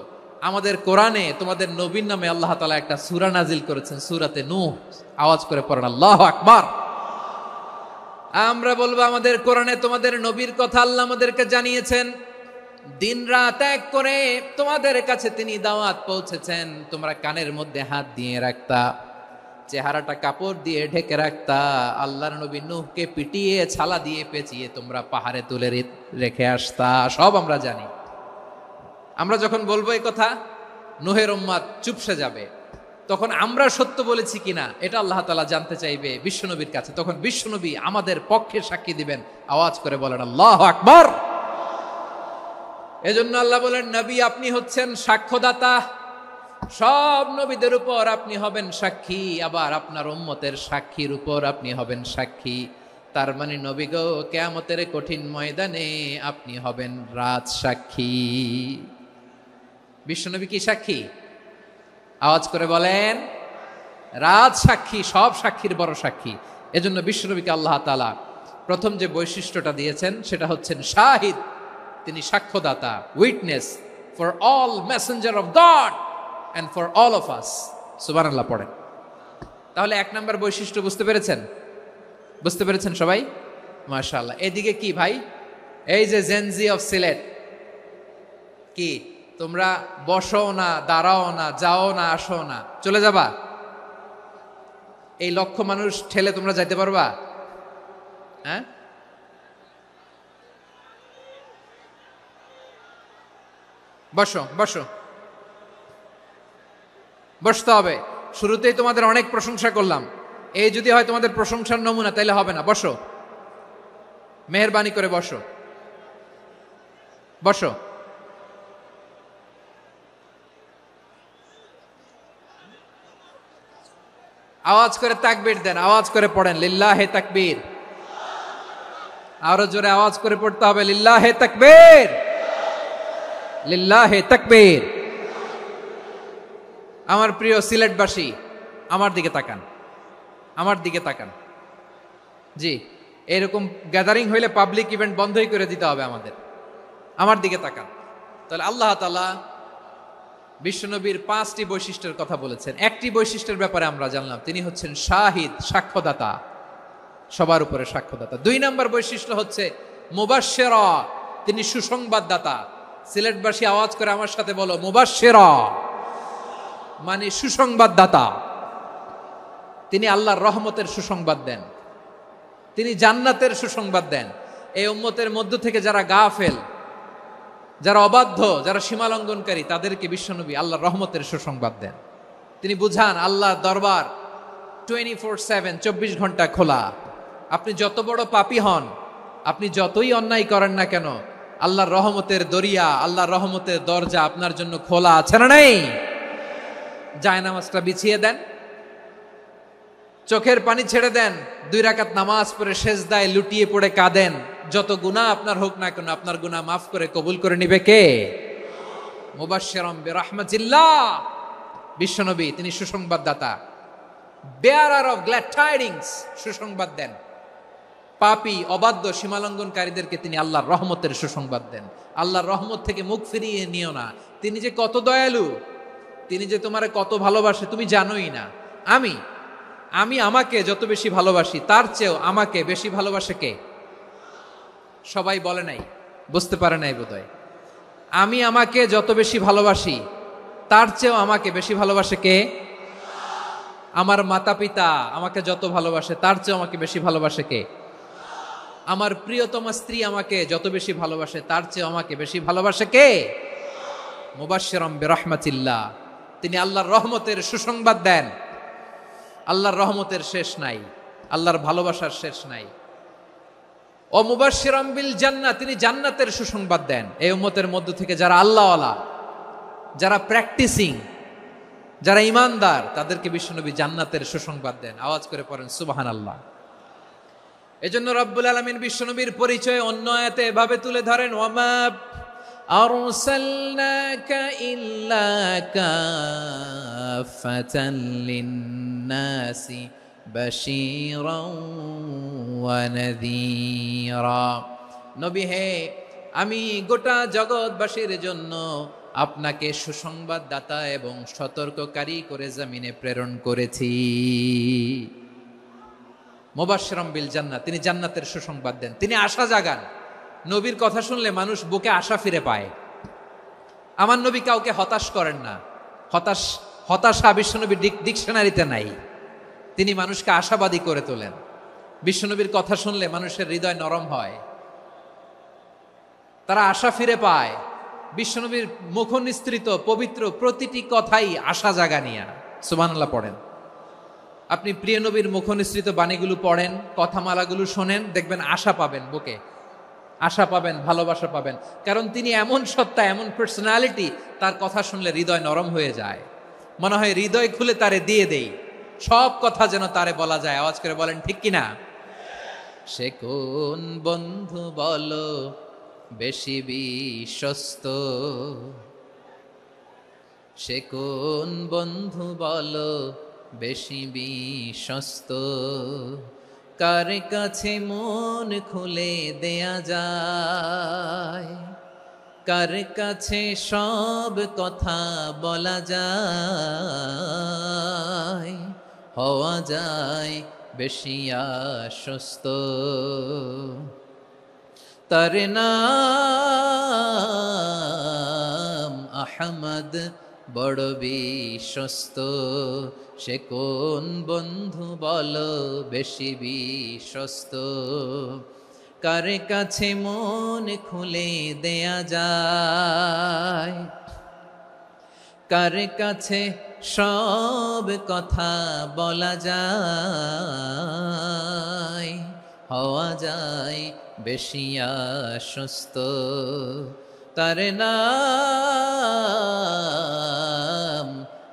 আমাদের কোরআনে তোমাদের নবীর নামে আল্লাহ তাআলা একটা সূরা নাজিল করেছেন, সূরাতে নূহ। আওয়াজ করে পড়েন আল্লাহু আকবার। আমরা বলবো, আমাদের কোরআনে তোমাদের নবীর কথা আল্লাহ আমাদেরকে জানিয়েছেন, দিন রাত এক করে তোমাদের কাছে তিনি দাওয়াত পৌঁছেছেন। তোমরা কানের মধ্যে হাত দিয়ে রাখতা, চেহারাটা কাপড় দিয়ে ঢেকে রাখতা, আল্লাহর নবী নূহকে পিটিয়ে ছালা দিয়ে পেঁচিয়ে তোমরা পাহাড়ে তুলে রেখে আসতা। সব আমরা জানি। আমরা যখন বলবো এই কথা, নূহের উম্মত চুপসে যাবে। তখন আমরা সত্য বলেছি কিনা এটা আল্লাহ তাআলা জানতে চাইবে বিশ্বনবীর কাছে। তখন বিশ্বনবী আমাদের পক্ষে সাক্ষী দিবেন। আওয়াজ করে বলেন আল্লাহু আকবার। এজন্য আল্লাহ বলেন, নবী আপনি হচ্ছেন সাক্ষ্যদাতা, সব নবীদের উপর আপনি হবেন সাক্ষী, আবার আপনার উম্মতের সাক্ষীর উপর আপনি হবেন সাক্ষী। তার মানে নবী গো, কিয়ামতের কঠিন ময়দানে আপনি হবেন রাজ সাক্ষী। বিশ্বনবী কি সাক্ষী? আওয়াজ করে বলেন, রাজ সাক্ষী, সব সাক্ষীর বড় সাক্ষী। এজন্য বিশ্বনবীকে আল্লাহ তাআলা প্রথম যে বৈশিষ্ট্যটা দিয়েছেন সেটা হচ্ছেন শাহিদ। তিনি সাক্ষ্যদাতা, witness for all messenger of God and for all of us। সুবহানাল্লাহ পড়েন। তাহলে এক নাম্বার বৈশিষ্ট্য বুঝতে পেরেছেন? বুঝতে পেরেছেন সবাই? মাশাআল্লাহ। এদিকে কি ভাই, এই যে জেনজি অফ সিলেট, কি তোমরা বসো না, দাঁড়াও না, যাও না, আসো না, চলে যাবা? এই লক্ষ মানুষ ঠেলে তোমরা যাইতে পারবা? হ্যাঁ, বসো বসো, বসতে হবে। শুরুতেই তোমাদের অনেক প্রশংসা করলাম, এই যদি হয় তোমাদের প্রশংসার নমুনা, তাইলে হবে না। বসো, মেহেরবানি করে বসো, বসো। আওয়াজ করে তাকবীর দেন, আওয়াজ করে পড়েন লিল্লাহে তাকবীর। আরো জোরে আওয়াজ করে পড়তে হবে লিল্লাহে তাকবীর, লিল্লাহে তাকবীর। আমার প্রিয় সিলেটবাসী, আমার দিকে তাকান, আমার দিকে তাকান। জি, এরকম গ্যাদারিং হইলে পাবলিক ইভেন্ট বন্ধই করে দিতে হবে আমাদের। আমার দিকে তাকান। তাহলে আল্লাহ তাআলা বিশ্বনবীর 5টি বৈশিষ্ট্যের কথা বলেছেন। একটি বৈশিষ্ট্যের ব্যাপারে আমরা জানলাম, তিনি হচ্ছেন শাহিদ, সাক্ষ্যদাতা, সবার উপরে সাক্ষ্যদাতা। 2 নম্বর বৈশিষ্ট্য হচ্ছে মুবাশশিরা, তিনি সুসংবাদদাতা। সিলেটবাসী আওয়াজ করে আমার সাথে বলো, মুবাশশিরা মানে সুসংবাদদাতা। তিনি আল্লাহর রহমতের সুসংবাদ দেন, তিনি জান্নাতের সুসংবাদ দেন। এই উম্মতের মধ্য থেকে যারা গাফেল, যারা অবাধ্য, যারা সীমালঙ্ঘনকারী, তাদেরকে বিশ্বনবী আল্লাহর রহমতের সুসংবাদ দেন। তিনি বুঝান আল্লাহর দরবার 24/7, 24 ঘন্টা খোলা। আপনি যত বড় পাপী হন, আপনি যতই অন্যায় করেন না কেন, আল্লাহর রহমতের দরিয়া, আল্লাহর রহমতের দরজা আপনার জন্য খোলা আছে না নেই? জায়নামাজটা বিছিয়ে দেন, চোখের পানি ছেড়ে দেন, 2 রাকাত নামাজ পড়ে সেজদায় লুটিয়ে পড়ে কাঁদেন। যত গুনাহ আপনার হোক না কেন, আপনার গুনাহ মাফ করে কবুল করে নিবে কে? মুবাশশিরাম বিরাহমাতিল্লাহ। বিশ্বনবী তিনি সুসংবাদদাতা, বেয়ারার অফ গ্ল্যাড টাইডিংস, সুসংবাদ দেন। পাপী, অবাধ্য, সীমালঙ্ঘনকারীদেরকে তিনি আল্লাহর রহমতের সুসংবাদ দেন। আল্লাহর রহমত থেকে মুখ ফিরিয়ে নিও না। তিনি যে কত দয়ালু, তিনি যে তোমারে কত ভালোবাসে তুমি জানোই না। আমি আমাকে যত বেশি ভালোবাসি, তার চেয়েও আমাকে বেশি ভালোবাসে কে? সবাই বলে নাই, বুঝতে পারে নাই বোধহয়। আমি আমাকে যত বেশি ভালোবাসি, তার চেয়েও আমাকে বেশি ভালোবাসে কে? আমার মাতা পিতা আমাকে যত ভালোবাসে, তার চেয়েও আমাকে বেশি ভালোবাসে কে? আমার প্রিয়তমা স্ত্রী আমাকে যত বেশি ভালোবাসে, তার চেয়েও আমাকে বেশি ভালোবাসে কে? মুবাশশিরাম বিরাহমাতিল্লাহ, তিনি আল্লাহর রহমতের সুসংবাদ দেন। আল্লাহর রহমতের শেষ নাই, আল্লাহর ভালোবাসার শেষ নাই। ও মুবাশশিরাম বিল জান্নাহ, তিনি জান্নাতের সুসংবাদ দেন। এই উম্মতের মধ্য থেকে যারা আল্লাহওয়ালা, যারা প্র্যাকটিসিং, যারা ইমানদার, তাদেরকে বিশ্বনবী জান্নাতের সুসংবাদ দেন। আওয়াজ করে পড়েন সুবহানাল্লাহ। এজন্য রব্বুল আলামিন বিশ্বনবীর পরিচয় অন্য আয়াতে এভাবে তুলে ধরেন, ওয়ামা আরসালনাকা ইল্লা কাফাতান লিন্নাসি বাশীরাও ওয়া নাযীরা। নবী হে, আমি গোটা জগৎবাসীর জন্য আপনাকে সুসংবাদদাতা এবং সতর্ককারী করে জমিনে প্রেরণ করেছি। মুবাশশিরাম বিল জান্নাহ, তিনি জান্নাতের সুসংবাদ দেন, তিনি আশা জাগান। নবীর কথা শুনলে মানুষ বুকে আশা ফিরে পায়। আমার নবী কাউকে হতাশ করেন না। হতাশা বিশ্বনবীর ডিকশনারিতে নাই। তিনি মানুষকে আশাবাদী করে তোলেন। বিশ্বনবীর কথা শুনলে মানুষের হৃদয় নরম হয়, তারা আশা ফিরে পায়। বিশ্বনবীর মুখ নিঃসৃত পবিত্র প্রতিটি কথাই আশা জাগানিয়া। সুবহানাল্লাহ পড়েন। আপনি প্রিয় নবীর মুখ নিঃসৃত বাণীগুলো পড়েন, কথামালাগুলো শোনেন, দেখবেন আশা পাবেন, বুকে আশা পাবেন, ভালোবাসা পাবেন। কারণ তিনি এমন সত্তা, এমন পার্সোনালিটি, তার কথা শুনলে হৃদয় নরম হয়ে যায়। মনে হয় হৃদয় খুলে তারে দিয়ে দেই, সব কথা যেন তারে বলা যায়। আওয়াজ করে বলেন ঠিক কিনা? সে কোন বন্ধু বলো বেশি বিশ্বস্ত, সে কোন বন্ধু বলো বেশি বিশ্বস্ত, কার কাছে মন খুলে দেয়া যায়, কার কাছে সব কথা বলা যায়, হওয়া যায় বেশি আশ্বস্ত। তার নাম আহমদ, বড় বিশ্বস্ত। সে কোন বন্ধু বলো বেশি বিশ্বস্ত, কার কাছে মন খুলে দেয়া যায়, কার কাছে সব কথা বলা যায়, হওয়া যায় বেশি আশ্বস্ত। তার নাম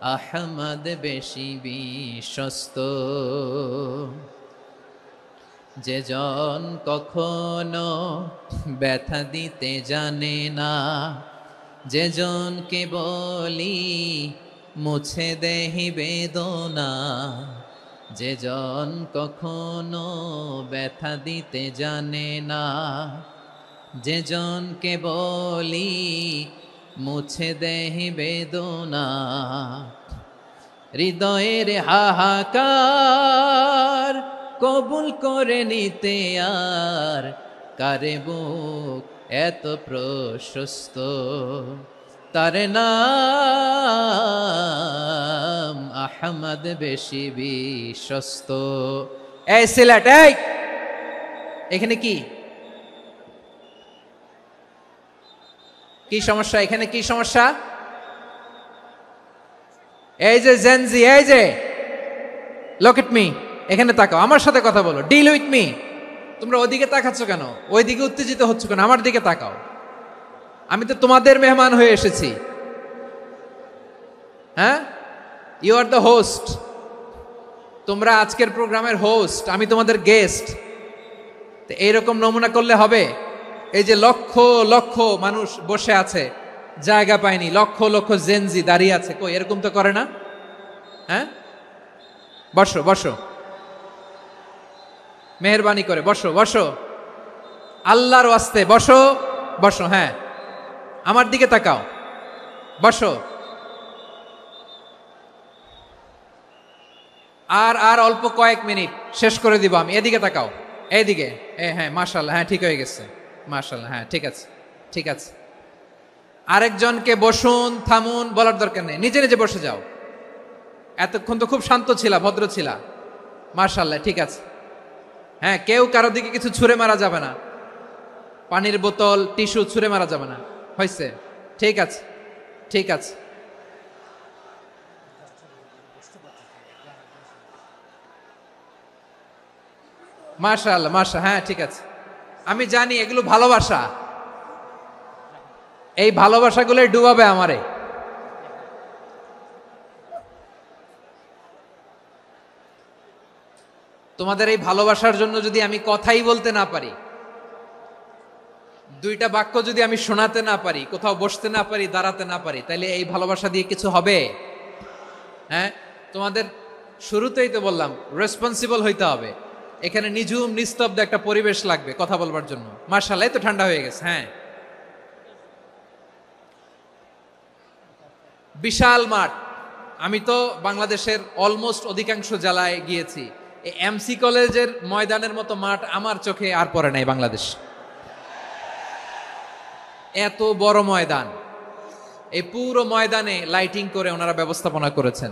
আহমদ বেশি বিশ্বস্ত। যে জন কখনো ব্যথা দিতে জানে না, যে জনকে বলি মুছে দেহি বেদনা, যে জন কখনো ব্যথা দিতে জানে না, যে জনকে বলি মুছে দেহি বেদনা, হৃদয়ের হাহাকার কবুল করে নিতে আর কারে বুক এত প্রশস্ত, তার নাম আহমদ বেশি বিশ্বস্ত। এই সিলেট, এই এখানে কি কি সমস্যা? এখানে কি সমস্যা? এই যে জেনজি, এই যে লুক এট মি, এখানে তাকাও, আমার সাথে কথা বলো, ডিল উইথ মি। তোমরা ওইদিকে তাকাচ্ছ কেন? ওইদিকে উত্তেজিত হচ্ছ কেন? আমার দিকে তাকাও, আমি তো তোমাদের মেহমান হয়ে এসেছি। হ্যাঁ, ইউ আর দ্য হোস্ট, তোমরা আজকের প্রোগ্রামের হোস্ট, আমি তোমাদের গেস্ট। তো এইরকম নমুনা করলে হবে? এই যে লক্ষ লক্ষ মানুষ বসে আছে, জায়গা পায়নি, লক্ষ লক্ষ জেনজি দাঁড়িয়ে আছে, কই এরকম তো করে না? হ্যাঁ, বসো বসো, মেহরবানি করে বসো বসো, আল্লাহর ওয়াস্তে বসো বসো। হ্যাঁ, আমার দিকে তাকাও, বসো। আর আর অল্প কয়েক মিনিট, শেষ করে দিব আমি। এদিকে তাকাও, এইদিকে। হ্যাঁ, মাশাআল্লাহ, হ্যাঁ ঠিক হয়ে গেছে, মাশাআল্লাহ, হ্যাঁ ঠিক আছে, ঠিক আছে। আরেকজনকে বসুন থামুন বলার দরকার নেই, নিজে নিজে বসে যাও। এতক্ষণ তো খুব শান্ত ছিলা, ভদ্র ছিলা, মাশাআল্লাহ, ঠিক আছে। হ্যাঁ, কেউ কারো দিকে কিছু ছুঁড়ে মারা যাবে না, পানির বোতল টিস্যু ছুঁড়ে মারা যাবে না, হয়েছে? ঠিক আছে, ঠিক আছে। মাশাআল্লাহ, হ্যাঁ ঠিক আছে। আমি জানি এগুলো ভালোবাসা, এই ভালোবাসাগুলোই ডুবাবে আমারে। তোমাদের এই ভালোবাসার জন্য যদি আমি কথাই বলতে না পারি, দুইটা বাক্য যদি আমি শোনাতে না পারি, কোথাও বসতে না পারি, দাঁড়াতে না পারি, তাহলে এই ভালোবাসা দিয়ে কিছু হবে? হ্যাঁ, তোমাদের শুরুতেই তো বললাম রেসপন্সিবল হইতে হবে। এখানে নিঝুম নিস্তব্ধ একটা পরিবেশ লাগবে কথা বলবার জন্য। মাশাআল্লাহ, তো ঠান্ডা হয়ে গেছে। হ্যাঁ, বিশাল মাঠ। আমি তো বাংলাদেশের অলমোস্ট অধিকাংশ জেলায় গিয়েছি, এই এমসি কলেজের ময়দানের মতো মাঠ আমার চোখে আর পড়ে নাই বাংলাদেশ। এত বড় ময়দান, এই পুরো ময়দানে লাইটিং করে ওনারা ব্যবস্থাপনা করেছেন,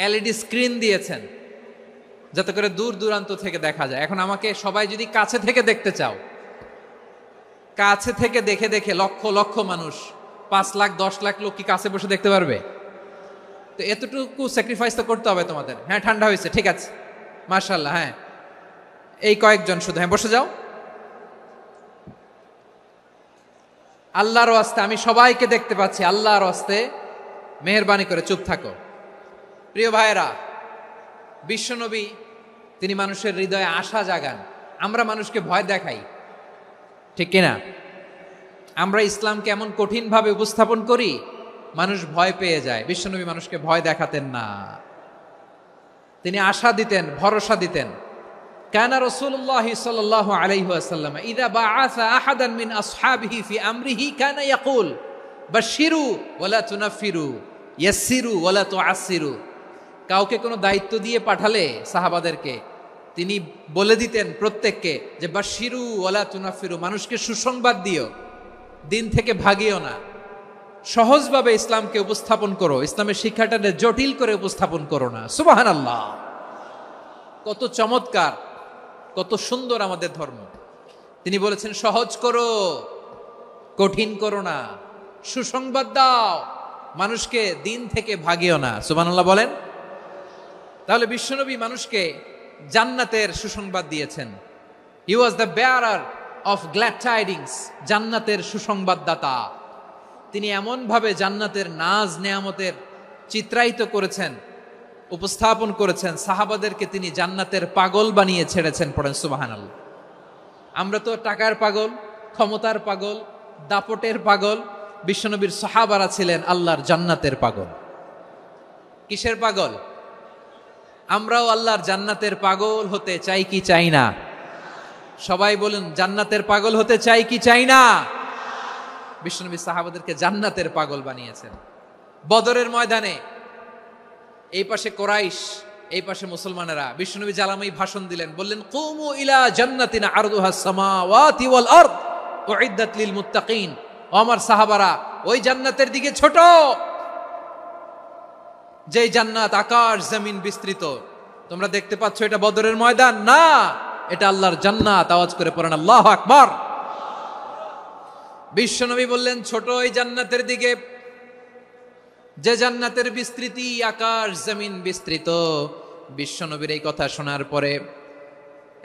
এলইডি স্ক্রিন দিয়েছেন যাতে করে দূর দূরান্ত থেকে দেখা যায়। এখন আমাকে সবাই যদি কাছে থেকে দেখতে চাও, কাছে থেকে দেখে দেখে লক্ষ লক্ষ মানুষ, 5 লাখ 10 লাখ লোক কি কাছে বসে দেখতে পারবে? তো এতটুকু স্যাক্রিফাইস তো করতে হবে তোমাদের। হ্যাঁ, ঠান্ডা হয়েছে, ঠিক আছে, মাশাআল্লাহ। হ্যাঁ, এই কয়েকজন শুধু, হ্যাঁ বসে যাও। আল্লাহর ওয়াস্তে আমি সবাইকে দেখতে পাচ্ছি, আল্লাহর ওয়াস্তে মেহেরবানি করে চুপ থাকো। প্রিয় ভাইয়েরা, বিশ্বনবী তিনি মানুষের হৃদয়ে আশা জাগান। আমরা মানুষকে ভয় দেখাই, ঠিক কিনা? আমরা ইসলামকে এমন কঠিনভাবে উপস্থাপন করি, মানুষ ভয় পেয়ে যায়। বিশ্বনবী মানুষকে ভয় দেখাতেন না, তিনি আশা দিতেন, ভরসা দিতেন। কানা রাসূলুল্লাহ সাল্লাল্লাহু আলাইহি ওয়াসাল্লাম ইযা বাআসা আহাদান মিন আসহাবিহি ফি আমরিহি কানা ইয়াকুল বাশশিরু ওয়ালা তুনাফিরু ইয়াসসিরু ওয়ালা তুআসসিরু। কাউকে কোনো দায়িত্ব দিয়ে পাঠালে সাহাবাদেরকে তিনি বলে দিতেন প্রত্যেককে যে বাশশিরু ওয়ালা তুনাফিরু, মানুষকে সুসংবাদ দিও, দিন থেকে ভাগিও না। সহজভাবে ইসলামকে উপস্থাপন করো, ইসলামের শিক্ষাটাকে জটিল করে উপস্থাপন করো না। সুবহানাল্লাহ, কত চমৎকার, কত সুন্দর আমাদের ধর্ম। তিনি বলেছেন সহজ করো, কঠিন করো না, সুসংবাদ দাও, মানুষকে দিন থেকে ভাগিও না। সুবহানাল্লাহ বলেন। তাহলে বিশ্বনবী মানুষকে জান্নাতের সুসংবাদ দিয়েছেন। He was the bearer of glad tidings, জান্নাতের সুসংবাদদাতা। তিনি এমন ভাবে জান্নাতের নাজ নেয়ামতের চিত্রায়িত করেছেন, উপস্থাপন করেছেন, সাহাবাদেরকে তিনি জান্নাতের পাগল বানিয়ে ছেড়েছেন। পড়েন সুবহানাল্লাহ। আমরা তো টাকার পাগল, ক্ষমতার পাগল, দাপটের পাগল। বিশ্বনবীর সাহাবারা ছিলেন আল্লাহর জান্নাতের পাগল। কিসের পাগল? আমরাও আল্লাহর জান্নাতের পাগল হতে চাই কি চাই না? সবাই বলুন, জান্নাতের পাগল হতে চাই কি চাই না? বিশ্বনবী সাহাবাদেরকে জান্নাতের পাগল বানিয়েছেন। বদরের ময়দানে এই পাশে কোরাইশ, এই পাশে মুসলমানেরা। বিশ্বনবী জালামাই ভাষণ দিলেন, বললেন, কুমু ইলা জান্নাতিন আরদুহাস সামাওয়াতি ওয়াল আরদ উইদ্দাত লিল মুত্তাকিন। ও আমার সাহাবারা, ওই জান্নাতের দিকে ছোট, যে জান্নাত আকাশ জমিন বিস্তৃত। তোমরা দেখতে পাচ্ছ এটা বদরের ময়দান না, এটা আল্লাহর জান্নাত। আওয়াজ করে পড়েন আল্লাহু আকবার। বিশ্বনবী বললেন, ছোট ওই জান্নাতের দিকে, যে জান্নাতের বিস্তৃতি আকাশ জমিন বিস্তৃত। বিশ্বনবীর এই কথা শোনার পরে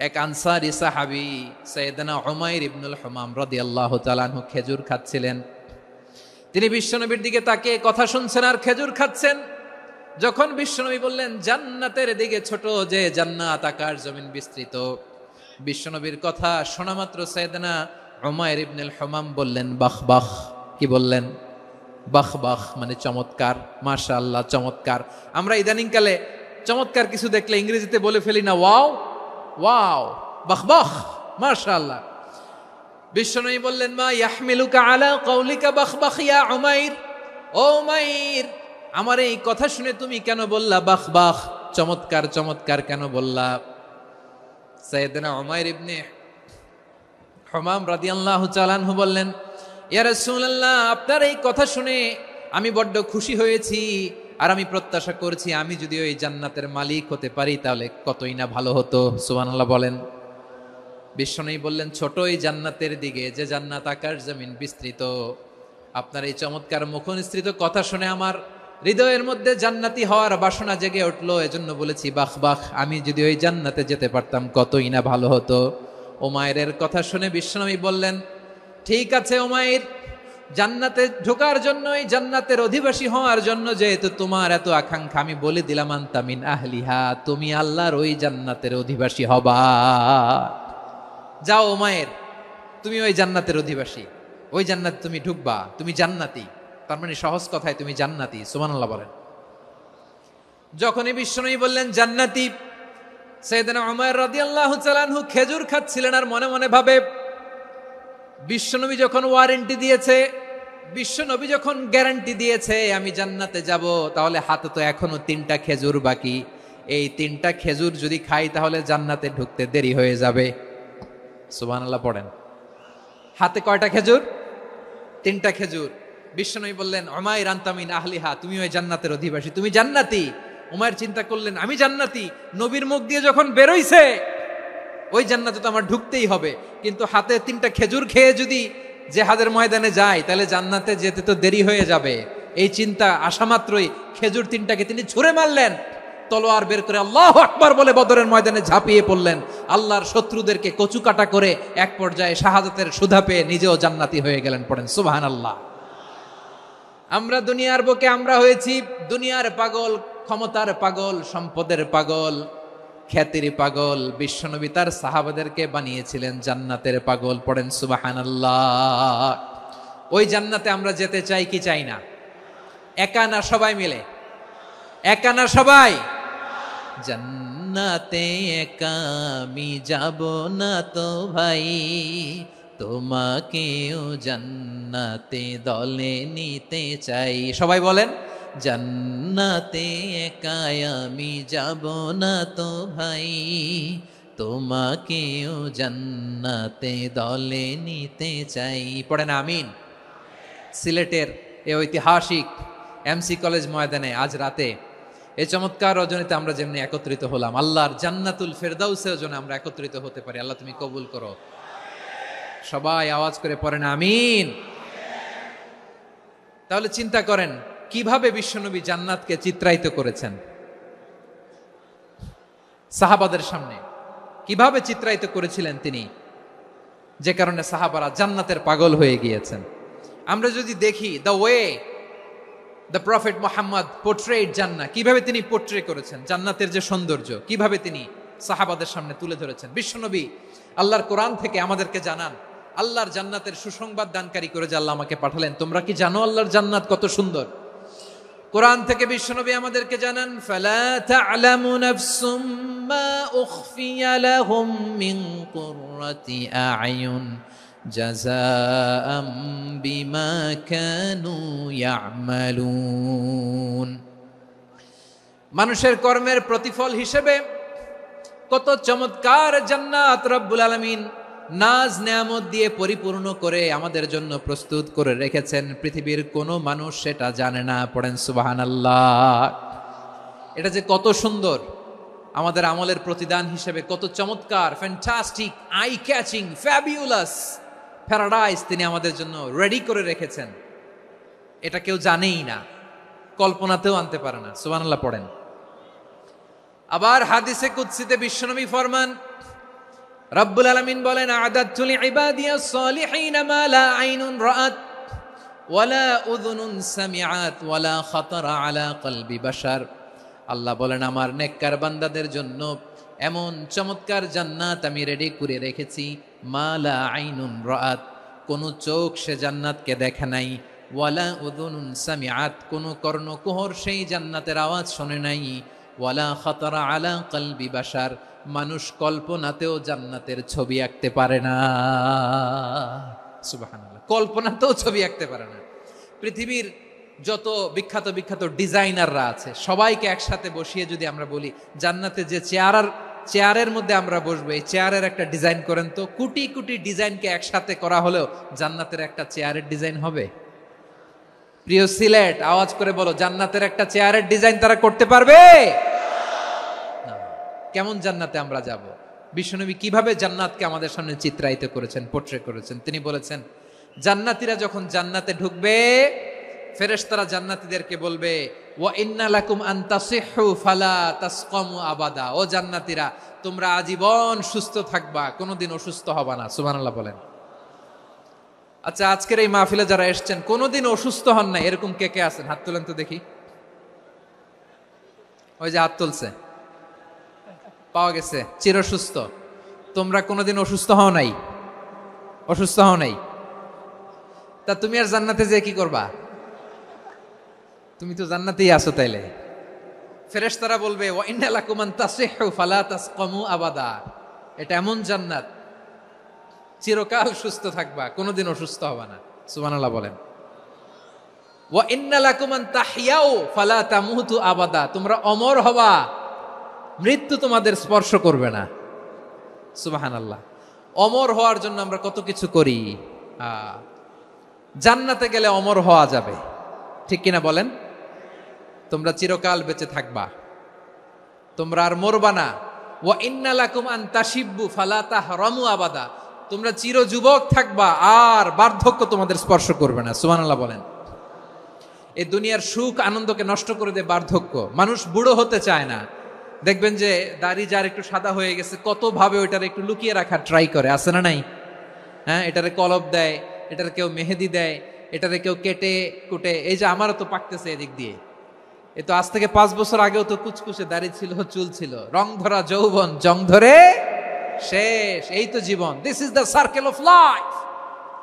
এক আনসারী সাহাবী সাইয়েদনা উমাইর ইবনুল হুমাম রাদিয়াল্লাহু তাআলা আনহু খেজুর খাচ্ছিলেন। তিনি বিশ্বনবীর দিকে তাকিয়ে কথা শুনছেন আর খেজুর খাচ্ছেন। যখন বিশ্বনবী বললেন জান্নাতের দিকে ছোট, যে জান্নাত আকাশ জমিন বিস্তৃত, বিশ্বনবীর কথা শোনা মাত্র সাইয়েদনা উমাইর ইবনুল হুমাম বললেন বাহ বাহ। কি বললেন? বাহ বাহ, মানে চমৎকার, মাশাআল্লাহ, চমৎকার। আমরা ইদানিং কালে চমৎকার কিছু দেখলে ইংরেজিতে বলে ফেলি না, ওয়াও ওয়াও, বাহ বাহ, মাশাআল্লাহ। বিশ্বনবী বললেন, মা ইয়াহমিলুকা আলা কওলিকা বাহ বাহ ইয়া উমাইর। ও উমাইর, আমার এই কথা শুনে তুমি কেন বললা বাহ বাহ, চমৎকার চমৎকার কেন বললা? সাইয়েদনা উমাইর ইবনে হুমাম রাদিয়াল্লাহু তাআলা আনহু বললেন, ইয়া রাসূলুল্লাহ, আপনার এই কথা শুনে আমি বড্ড খুশি হয়েছি, আর আমি প্রত্যাশা করছি আমি যদি ওই জান্নাতের মালিক হতে পারি তাহলে কতই না ভালো হতো। সুবহানাল্লাহ বলেন। বিশ্বনবী বললেন, ছোট এই জান্নাতের দিকে, যে জান্নাত আকাশ জমিন বিস্তৃত। আপনার এই চমৎকার মুখনিসৃত কথা শুনে আমার হৃদয়ের মধ্যে জান্নাতি হওয়ার বাসনা জেগে উঠলো, এজন্য বলেছি বাহ বাহ, আমি যদি ওই জান্নাতে যেতে পারতাম কতই না ভালো হতো। উমাইরের কথা শুনে বিশ্বনবী বললেন, ঠিক আছে উমাইর, জান্নাতে ঢোকার জন্য, এই জান্নাতের অধিবাসী হওয়ার জন্য যেহেতু তোমার এত আকাঙ্ক্ষা, আমি বলে দিলাম আনতা মিন আহলিহা, তুমি আল্লাহর ওই জান্নাতের অধিবাসী হবা। যাও উমাইর, তুমি ওই জান্নাতের অধিবাসী, ওই জান্নাতে তুমি ঢুকবা, তুমি জান্নাতি। তার মানে সহজ কথায় তুমি জান্নাতি। সুবহানাল্লাহ বলেন। যখনই বিশ্বনবী বললেন জান্নাতি, সাইয়েদনা উমাইর রাদিয়াল্লাহু তাআলা আনহু খেজুর খাচ্ছিলেন আর মনে মনে ভাবে, বিশ্বনবী যখন ওয়ারেন্টি দিয়েছে, বিশ্বনবী যখন গ্যারান্টি দিয়েছে আমি জান্নাতে যাব, তাহলে হাতে তো এখনো 3টা খেজুর বাকি। এই 3টা খেজুর যদি খাই তাহলে জান্নাতে ঢুকতে দেরি হয়ে যাবে। সুবহানাল্লাহ পড়েন। হাতে কয়টা খেজুর? 3টা খেজুর। বিশ্বনবী বললেন, উমাইর আনতা মিন আহলিহা, তুমি ওই জান্নাতের অধিবাসী, তুমি জান্নাতি। উমাইর চিন্তা করলেন, আমি জান্নাতি, নবীর মুখ দিয়ে যখন বেরোইছে ওই জান্নাতে তো আমার ঢুকতেই হবে, কিন্তু হাতে 3টা খেজুর খেয়ে যদি জিহাদের ময়দানে যাই তাহলে জান্নাতে যেতে তো দেরি হয়ে যাবে। এই চিন্তা আসা মাত্রই খেজুর 3টাকে তিনি ছুঁড়ে মারলেন, তলোয়ার বের করে আল্লাহু আকবার বলে বদরের ময়দানে ঝাঁপিয়ে পড়লেন। আল্লাহর শত্রুদেরকে কচুকাটা করে এক পর্যায়ে শাহাদাতের সুধা পেয়ে নিজেও জান্নাতি হয়ে গেলেন। পড়েন সুবহানাল্লাহ। আমরা দুনিয়ার বুকে আমরা হয়েছি দুনিয়ার পাগল, ক্ষমতার পাগল, সম্পদের পাগল, খ্যাতির পাগল। বিশ্বনবী তার সাহাবাদেরকে বানিয়েছিলেন জান্নাতের পাগল। পড়েন সুবহানাল্লাহ। ওই জান্নাতে আমরা যেতে চাই কি চাই না? একা না সবাই মিলে? একা না সবাই? জান্নাতে একা আমি যাব না তো ভাই, তোমাকেও জান্নাতে দলে নিতে চাই। সবাই বলেন, জান্নাতে একা আমি যাব না তো ভাই, তোমাকেও জান্নাতে দলে নিতে চাই। পড়েন আমিন। সিলেটের এই ঐতিহাসিক এমসি কলেজ ময়দানে আজ রাতে এই চমৎকার রজনীতে আমরা যেমনি একত্রিত হলাম, আল্লাহর জান্নাতুল ফেরদাউসের জন্য আমরা একত্রিত হতে পারি। আল্লাহ তুমি কবুল করো। সবাই আওয়াজ করে পড়েন আমিন। তাহলে চিন্তা করেন কিভাবে বিশ্বনবী জান্নাতকে চিত্রায়িত করেছেন সাহাবাদের সামনে, কিভাবে চিত্রায়িত করেছিলেন তিনি, যে কারণে সাহাবারা জান্নাতের পাগল হয়ে গিয়েছেন। আমরা যদি দেখি the way the prophet Muhammad portrait জান্নাত, কিভাবে তিনি পোর্ট্রে করেছেন জান্নাতের যে সৌন্দর্য, কিভাবে তিনি সাহাবাদের সামনে তুলে ধরেছেন। বিশ্বনবী আল্লাহর কোরআন থেকে আমাদেরকে জানান, আল্লাহর জান্নাতের সুসংবাদ দানকারী করে যে আল্লাহ আমাকে পাঠালেন, তোমরা কি জানো আল্লাহর জান্নাত কত সুন্দর? কোরআন থেকে বিশ্বনবী আমাদেরকে জানান, ফালা তা'লামু নাফসুম মা উখফিয়া লাহুম মিন কুররাতি আ'য়ুন জাযাআম বিমা কানু ইয়া'মালুন। মানুষের কর্মের প্রতিফল হিসেবে কত চমৎকার জান্নাত রব্বুল আলামিন নাজ নেয়ামত দিয়ে পরিপূর্ণ করে আমাদের জন্য প্রস্তুত করে রেখেছেন। পৃথিবীর কোনো মানুষ সেটা জানে না। পড়েন সুবহানাল্লাহ। এটা যে কত সুন্দর, আমাদের আমলের প্রতিদান হিসেবে কত চমৎকার, fantastic, eye catching, fabulous paradise তিনি আমাদের জন্য রেডি করে রেখেছেন। এটা কেউ জানেই না, কল্পনাতেও আনতে পারে না। সুবহানাল্লাহ পড়েন। আবার হাদিসে কুদসিতে বিশ্বনবী ফরমান, রব্বুল আলামিন বলেন, আ'দাতু লিইবাদিয়াস সালিহিন মা লা আইনুন রাআত ওয়ালা উযুনুন সামিআত ওয়ালা খাতারা আলা কলবি বাশার। আল্লাহ বলেন, আমার নেককার বান্দাদের জন্য এমন চমৎকার জান্নাত আমি রেডি করে রেখেছি, মা লা আইনুন রাআত, কোন চোখ সে জান্নাতকে দেখে নাই, ওয়ালা উযুনুন সামিআত, কোন কর্ণকুহর সেই জান্নাতের আওয়াজ শোনে নাই, ওয়ালা খাতারা আলা কলবি বাশার, মানুষ কল্পনাতেও জান্নাতের ছবি আঁকতে পারে না। সুবহানাল্লাহ, কল্পনাতেও ছবি আঁকতে পারে না। পৃথিবীর যত বিখ্যাত বিখ্যাত ডিজাইনাররা আছে সবাইকে একসাথে বসিয়ে যদি আমরা বলি, জান্নাতে যে চেয়ারের মধ্যে আমরা বসবো, এই চেয়ারের একটা ডিজাইন করেন তো, কোটি কোটি ডিজাইনকে একসাথে করা হলেও জান্নাতের একটা চেয়ারের ডিজাইন হবে? প্রিয় সিলেট, আওয়াজ করে বলো, জান্নাতের একটা চেয়ারের ডিজাইন তারা করতে পারবে? কেমন জান্নাতে আমরা যাব? বিশ্বনবী কিভাবে জান্নাতকে আমাদের সামনে চিত্রায়িত করেছেন, পোর্ট্রে করেছেন। তিনি বলেছেন, জান্নাতীরা যখন জান্নাতে ঢুকবে, ফেরেশতারা জান্নাতীদেরকে বলবে, ওয়া ইন্না লাকুম আন তাসিহু ফালা তাসকামু আবাদা। ও জান্নাতীরা, তোমরা আজীবন সুস্থ থাকবা, কোনোদিন অসুস্থ হবা না। সুবহানাল্লাহ বলেন। আচ্ছা, আজকের এই মাহফিলে যারা এসেছেন কোনোদিন অসুস্থ হন না, এরকম কে কে আছেন? হাত তোলেন তো দেখি। ওই যে হাত তুলছে, পাওয়া গেছে, চিরসুস্থ। তোমরা কোনোদিন অসুস্থ হও নাই? অসুস্থ হও নাই? তা তুমি আর জান্নাতে যে কি করবা? তুমি তো জান্নাতেই আছো। তাইলে ফেরেশতারা বলবে, ওয়া ইন্না লাকুম আন তাসিহু ফালা তাসকামু আবাদা। এটা এমন জান্নাত, চিরকাল সুস্থ থাকবা, কোনোদিন অসুস্থ হবা না। সুবহানাল্লাহ বলেন। ওয়া ইন্না লাকুম আন তাহইয়াউ ফালা তামুতু আবাদা। তোমরা অমর হবা, মৃত্যু তোমাদের স্পর্শ করবে না। সুবহানাল্লাহ। অমর হওয়ার জন্য আমরা কত কিছু করি। জান্নাতে গেলে অমর হওয়া যাবে, ঠিক কিনা বলেন? তোমরা চিরকাল বেঁচে থাকবা, তোমরা আর মরবা না। ওয়া ইন্না লাকুম আন তাশিব্বু ফালা তাহরামু আবাদা। তোমরা চির যুবক থাকবা, আর বার্ধক্য তোমাদের স্পর্শ করবে না। সুবহানাল্লাহ বলেন। এই দুনিয়ার সুখ আনন্দকে নষ্ট করে দেয় বার্ধক্য। মানুষ বুড়ো হতে চায় না। দেখবেন যে দাড়ি যার একটু সাদা হয়ে গেছে, কত ভাবে ওইটার একটু লুকিয়ে রাখার ট্রাই করে, আছে না নাই? হ্যাঁ, এটারে কলব দেয়, এটার কেউ মেহেদি দেয়, এটারে কেউ কেটে কুটে। এই যে আমারও তো পাকতেছে এদিক দিয়ে, এ তো আজ থেকে 5 বছর আগেও তো কুচকুচে দাড়ি ছিল, চুল ছিল, রং ধরা যৌবন, জং ধরে শেষ। এই তো জীবন। This is the circle of life.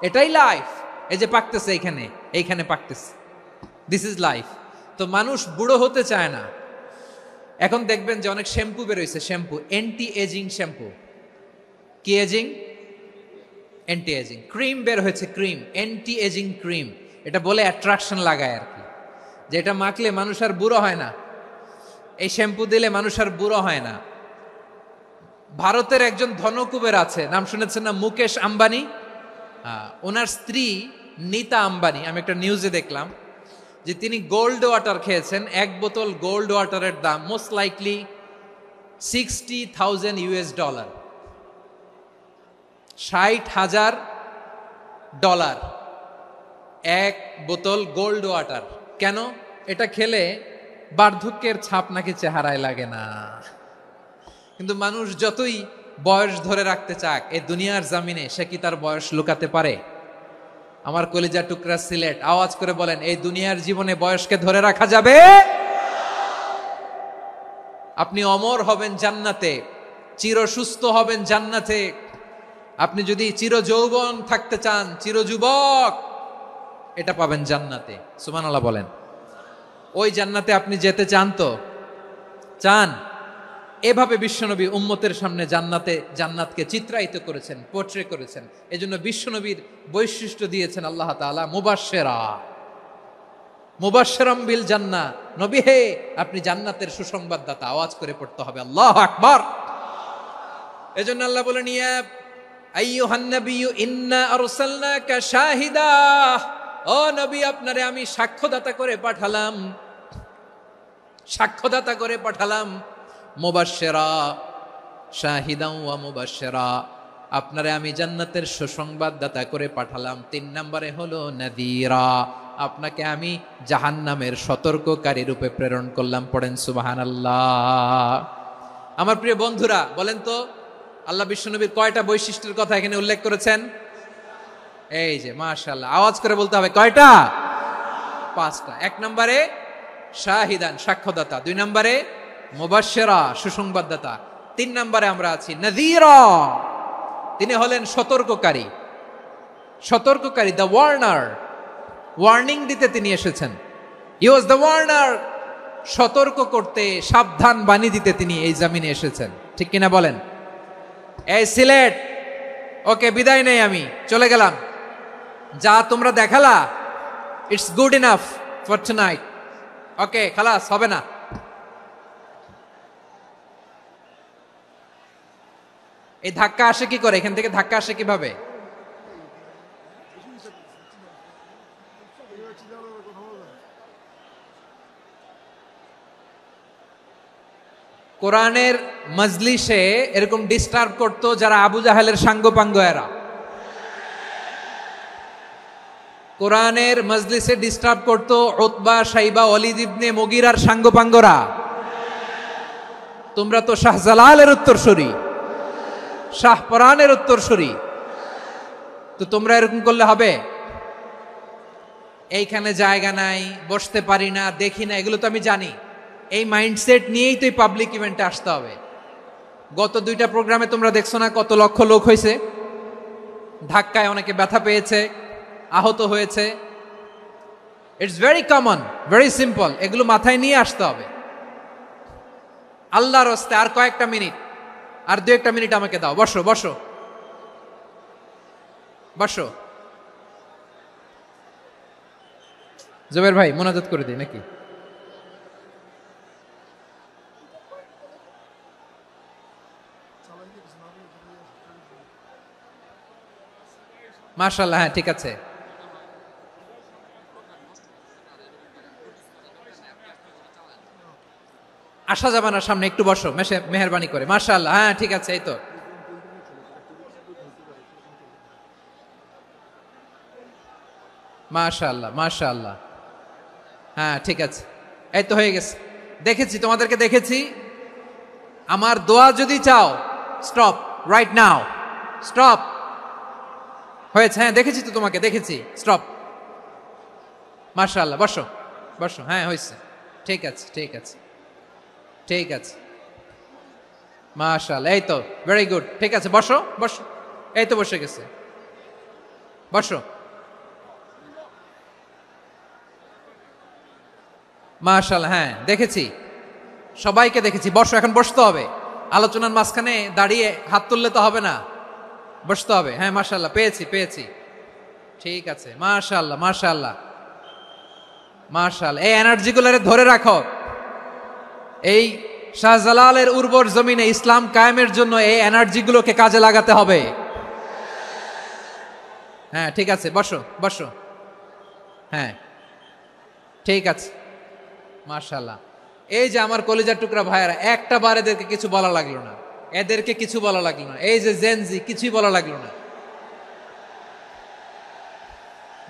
এটাই লাইফ। এই যে পাকতেছে এইখানে, এইখানে পাকতেছে, দিস ইজ লাইফ। তো মানুষ বুড়ো হতে চায় না। এখন দেখবেন যে অনেক শ্যাম্পু বেরোইছে, শ্যাম্পু, অ্যান্টি এজিং শ্যাম্পু। কি এজিং? Anti aging. ক্রিম বের হয়েছে, ক্রিম, অ্যান্টি এজিং ক্রিম। এটা বলে অ্যাট্রাকশন লাগায় আর কি, যে এটা মাখলে মানুষ আর বুড়ো হয় না, এই শ্যাম্পু দিলে মানুষ আর বুড়ো হয় না। ভারতের একজন ধনকুবের আছে, নাম শুনেছেন না? মুকেশ আম্বানি। ওনার স্ত্রী নীতা আম্বানি, আমি একটা নিউজে দেখলাম যে তিনি গোল্ড ওয়াটার খেয়েছেন। 1 বোতল গোল্ড ওয়াটারের দাম মোস্ট লাইকলি $60,000 $60,000 1 বোতল গোল্ড ওয়াটার। কেন? এটা খেলে বার্ধক্যের ছাপ নাকি চেহারায় লাগে না। কিন্তু মানুষ যতই বয়স ধরে রাখতে চাক এই দুনিয়ার জামিনে, সে কি তার বয়স লুকাতে পারে? আমার কলিজা টুকরা সিলেট, আওয়াজ করে বলেন, এই দুনিয়ার জীবনে বয়সকে ধরে রাখা যাবে? আপনি অমর হবেন জান্নাতে, চির সুস্থ হবেন জান্নাতে। আপনি যদি চির যৌবন থাকতে চান, চির যুবক, এটা পাবেন জান্নাতে। সুবহানাল্লাহ বলেন। ওই জান্নাতে আপনি যেতে চান তো? চান? এভাবে বিশ্বনবী উম্মতের সামনে জান্নাতকে চিত্রায়িত করেছেন, পোর্ট্রে করেছেন। এজন্য বিশ্বনবীর বৈশিষ্ট্য দিয়েছেন আল্লাহ তাআলা মুবাশশিরাম বিল জান্নাহ। নবী হে, আপনি জান্নাতের সুসংবাদদাতা। আওয়াজ করে পড়তে হবে আল্লাহু আকবার। এজন্য আল্লাহ বলেন, ইয়া আইয়ুহান নাবিয়্যু ইন্না আরসালনাকা শাহিদা, ও নবী, আপনারে আমি সাক্ষ্যদাতা করে পাঠালাম। মুবাশশিরা শাহিদান ওয়া মুবাশশিরা, আপনারে আমি জান্নাতের সুসংবাদদাতা করে পাঠালাম। 3 নম্বরে হলো নাযীরা, আপনাকে আমি জাহান্নামের সতর্ককারী রূপে প্রেরণ করলাম। পড়েন সুবহানাল্লাহ। আমার প্রিয় বন্ধুরা, বলেন তো আল্লাহ বিশ্বনবীর কয়টা বৈশিষ্ট্যের কথা এখানে উল্লেখ করেছেন? এই যে মাশাআল্লাহ, আওয়াজ করে বলতে হবে, কয়টা? 5টা। 1 নম্বরে শাহিদান, সাক্ষ্যদাতা। 2 নম্বরে মুবাশশিরা, সুসংবাদদাতা। 3 নম্বরে আমরা আছি নাযীরা, তিনি হলেন সতর্ককারী। দ্য ওয়ার্নার, ওয়ার্নিং দিতে তিনি এসেছেন। হি ওয়াজ দ্য ওয়ার্নার, সতর্ক করতে, সাবধান বাণী দিতে তিনি এই জমিনে এসেছেন। ঠিক কিনা বলেন? এই সিলেট, ওকে, বিদায় নেই, আমি চলে গেলাম। যা তোমরা দেখালা, it's good enough for tonight. Okay, খালাস, হবে না। এই ধাক্কা আসে কি করে? এখান থেকে ধাক্কা আসে কিভাবে? কোরআনের মজলিসে এরকম ডিস্টার্ব করতো যারা আবু জাহেলের সাঙ্গপাঙ্গ এরা। কোরআনের মজলিসে ডিস্টার্ব করতো উতবা, শাইবা, ওয়ালিদ ইবনে মুগীরার সাঙ্গপাঙ্গরা। তোমরা তো শাহজালালের উত্তরসূরি, শাহপরানের উত্তরসূরি, তো তোমরা এরকম করলে হবে? এইখানে জায়গা নাই, বসতে পারি না, দেখি না, এগুলো তো আমি জানি। এই মাইন্ডসেট নিয়েই তো এই পাবলিক ইভেন্টে আসতে হবে। গত 2টা প্রোগ্রামে তোমরা দেখছো না কত লক্ষ লোক হয়েছে? ধাক্কায় অনেকে ব্যথা পেয়েছে, আহত হয়েছে। It's very common, very simple. এগুলো মাথায় নিয়ে আসতে হবে। আল্লাহর রাস্তায় আর কয়েকটা মিনিট, আর 2-1টা মিনিট আমাকে দাও। বসো বসো বসো। জুবের ভাই, মোনাজাত করে দিই নাকি? মাশাআল্লাহ, হ্যাঁ ঠিক আছে। আসা যাবে না সামনে, একটু বসো মেহেরবানি করে। মাশাআল্লাহ, হ্যাঁ ঠিক আছে। এই তো মাশাআল্লাহ, মাশাআল্লাহ, হ্যাঁ ঠিক আছে। এই তো হয়ে গেছে। দেখেছি, তোমাদেরকে দেখেছি। আমার দোয়া যদি চাও, স্টপ রাইট নাও, স্টপ। হয়েছে? হ্যাঁ দেখেছি তো, তোমাকে দেখেছি। স্টপ। মাশাআল্লাহ, বসো বসো। হ্যাঁ হয়েছে, ঠিক আছে ঠিক আছে ঠিক আছে। মাশাআল্লাহ, এই তো ভেরি গুড। ঠিক আছে, বসো বসো। এই তো বসে গেছে, বসো। মাশাআল্লাহ, হ্যাঁ দেখেছি, সবাইকে দেখেছি। বসো, এখন বসতে হবে। আলোচনার মাঝখানে দাঁড়িয়ে হাত তুললে তো হবে না, বসতে হবে। হ্যাঁ মাশাআল্লাহ, পেয়েছি। ঠিক আছে, মাশাআল্লাহ মাশাআল্লাহ মাশাআল্লাহ। এই এনার্জিগুলোরে ধরে রাখো। এই শাহজালালের উর্বর জমিনে ইসলাম কায়েমের জন্য এই এনার্জিগুলোকে কাজে লাগাতে হবে। হ্যাঁ ঠিক আছে, বসো বসো। হ্যাঁ ঠিক আছে, মাশাআল্লাহ। এই যে আমার কলিজার টুকরা ভাইয়েরা, একটা বার এদেরকে কিছু বলা লাগলো না, এই যে জেনজি, কিছুই বলা লাগলো না।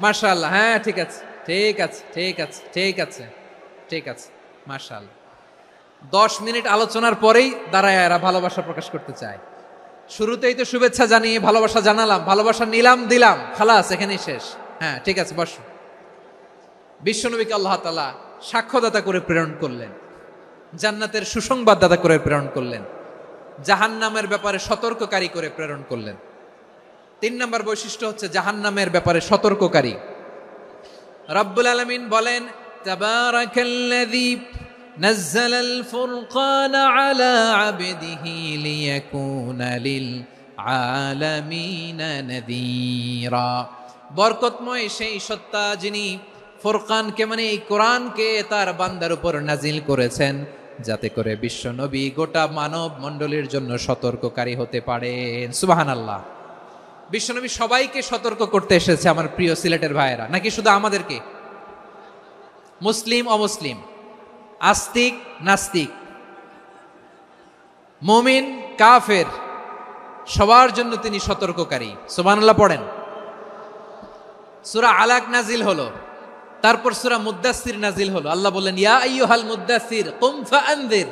মাশাআল্লাহ, হ্যাঁ ঠিক আছে ঠিক আছে ঠিক আছে ঠিক আছে ঠিক আছে। মাশাআল্লাহ। 10 মিনিট আলোচনার পরেই দাঁড়ায় এরা ভালোবাসা প্রকাশ করতে চায়। শুরুতেই তো শুভেচ্ছা জানিয়ে ভালোবাসা জানালাম, ভালোবাসা নিলাম, দিলাম, খালাস, এখানেই শেষ। হ্যাঁ ঠিক আছে বস। বিশ্বনবীকে আল্লাহ তাআলা সাক্ষ্যদাতা করে প্রেরণ করলেন, জান্নাতের সুসংবাদদাতা করে প্রেরণ করলেন, জাহান্নামের ব্যাপারে সতর্ককারী করে প্রেরণ করলেন। 3 নম্বর বৈশিষ্ট্য হচ্ছে জাহান্নামের ব্যাপারে সতর্ককারী। রব্বুল আলামিন বলেন, তাবারাকাল্লাযী নাযালাল ফুরকানা আলা আবদিহি লিয়াকুনা লিল আলামিনা নাযীরা। বরকতময় সেই সত্তা যিনি ফুরকানকে মানে এই কোরআনকে তার বান্দার উপর নাজিল করেছেন, যাতে করে বিশ্ব নবী গোটা মানব মণ্ডলীর জন্য সতর্ককারী হতে পারেন। সুবহানাল্লাহ। বিশ্বনবী সবাইকে সতর্ক করতে এসেছে আমার প্রিয় সিলেটের ভাইয়েরা, নাকি শুধু আমাদেরকে? মুসলিম অমুসলিম, আস্তিক নাস্তিক, মুমিন কাফের, সবার জন্য তিনি সতর্ককারী। সুবহানাল্লাহ পড়েন। সূরা আলাক নাজিল হলো, তারপর সূরা মুদ্দাসসির নাজিল হলো। আল্লাহ বললেন, ইয়া আইয়ুহাল মুদ্দাসসির কুম ফাআনযির,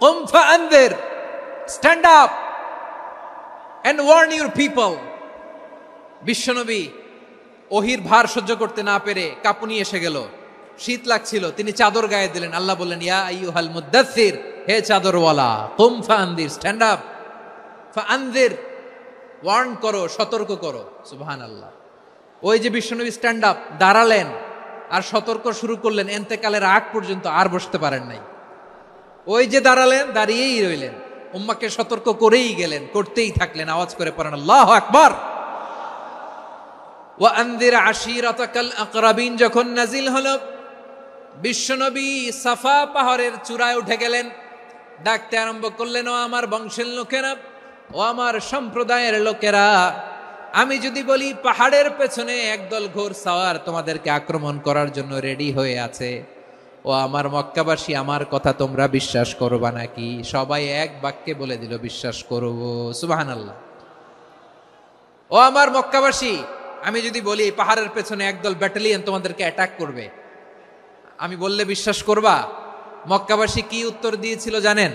কুম ফাআনযির, stand up and warn your people. বিশ্বনবী ওহির ভার সহ্য করতে না পেরে কাঁপুনি এসে গেল, শীত লাগছিল, তিনি চাদর গায়ে দিলেন। আল্লাহ বললেন, ইয়া আইয়ুহাল মুদ্দাসসির, হে চাদরওয়ালা, কুম ফাআনযির, স্ট্যান্ড আপ, ফাআনযির, ওয়ার্ন করো, সতর্ক করো। সুবহানাল্লাহ। ওই যে বিশ্বনবী স্ট্যান্ড আপ, দাঁড়ালেন আর সতর্ক শুরু করলেন, এন্তেকালের আগ পর্যন্ত আর বসতে পারেন নাই। ওই যে দাঁড়ালেন, দাঁড়িয়েই রইলেন, উম্মাকে সতর্ক করেই গেলেন, করতেই থাকলেন। আওয়াজ করে পড়েন আল্লাহু আকবার। ওয়া আনযির আশীরাতাকাল আকরাবিন যখন নাজিল হলো, বিশ্বনবী সাফা পাহাড়ের চূড়ায় উঠে গেলেন, ডাকতে আরম্ভ করলেন, ও আমার বংশের লোকেরা, ও আমার সম্প্রদায়ের লোকেরা, আমি যদি বলি পাহাড়ের পেছনে একদল ঘোড়সাওয়ার তোমাদেরকে আক্রমণ করার জন্য রেডি হয়ে আছে, ও আমার মক্কাবাসী, আমার কথা তোমরা বিশ্বাস করবা নাকি? সবাই এক বাক্যে বলে দিল, বিশ্বাস করব। সুবহানাল্লাহ। ও আমার মক্কাবাসী, আমি যদি বলি পাহাড়ের পেছনে একদল ব্যাটালিয়ন তোমাদেরকে অ্যাটাক করবে, আমি বললে বিশ্বাস করবা? মক্কাবাসী কি উত্তর দিয়েছিল জানেন?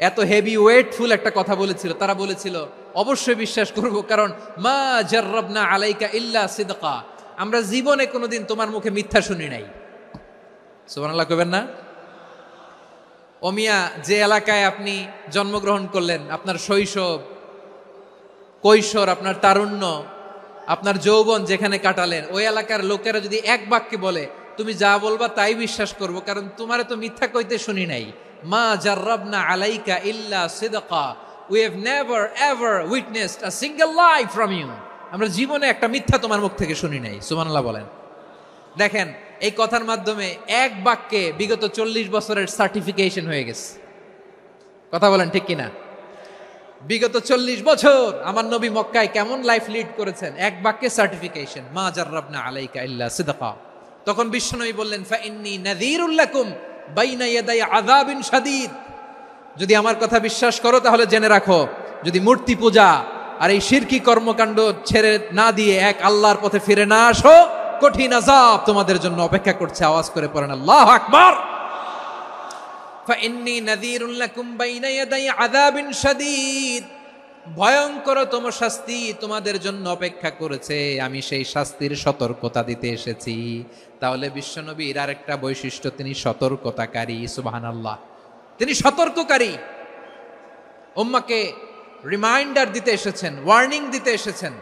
এত হেভি ওয়েটফুল একটা কথা বলেছিল। তারা বলেছিল, অবশ্যই বিশ্বাস করব, কারণ মা জাররাবনা আলাইকা ইল্লা সিদকা, আমরা জীবনে কোনোদিন তোমার মুখে মিথ্যা শুনি নাই। সুবহানাল্লাহ কইবেন না? ও মিয়া, যে এলাকায় আপনি জন্মগ্রহণ করলেন, আপনার শৈশব, কৈশোর, আপনার তারুণ্য, আপনার যৌবন যেখানে কাটালেন, ওই এলাকার লোকেরা যদি এক বাক্যে বলে তুমি যা বলবা তাই বিশ্বাস করব, কারণ তোমারে তো মিথ্যা কইতে শুনি নাই। মা জাররাবনা আলাইকা ইল্লা সিদকা, we have never ever witnessed a single lie from you, আমরা জীবনে একটা মিথ্যা তোমার মুখ থেকে শুনি নাই। সুবহানাল্লাহ বলেন। দেখেন, এই কথার মাধ্যমে এক বাক্যে বিগত 40 বছরের সার্টিফিকেশন হয়ে গেছে। কথা বলেন ঠিক কিনা? বিগত 40 বছর আমার নবী মক্কায় কেমন লাইফ লিড করেছেন, এক বাক্যে সার্টিফিকেশন, মা জাররাবনা আলাইকা ইল্লা সিদকা। তখন বিশ্বনবী বললেন, ফাইন্নী নাযীরুল লাকুম বাইনা ইয়াদাই আযাবিন শাদীদ, যদি আমার কথা বিশ্বাস করো তাহলে জেনে রাখো, যদি মূর্তি পূজা আর এই শিরকি কর্মকাণ্ড ছেড়ে না দিয়ে এক আল্লাহর পথে ফিরে না আসো, কঠিন আযাব তোমাদের জন্য অপেক্ষা করছে। আওয়াজ করে পড়েন আল্লাহু আকবার। ফাইন্নী নাযীরুল লাকুম বাইনা ইয়াদাই আযাবিন শাদীদ, ভয়ঙ্করতম শাস্তি তোমাদের জন্য অপেক্ষা করেছে, আমি সেই শাস্তির সতর্কতা দিতে এসেছি। তাহলে বিশ্বনবীর আরেকটা বৈশিষ্ট্য, তিনি সতর্কতাকারী। সুবহানাল্লাহ। তিনি সতর্ককারী, উম্মাকে রিমাইন্ডার দিতে এসেছেন, ওয়ার্নিং দিতে এসেছেন।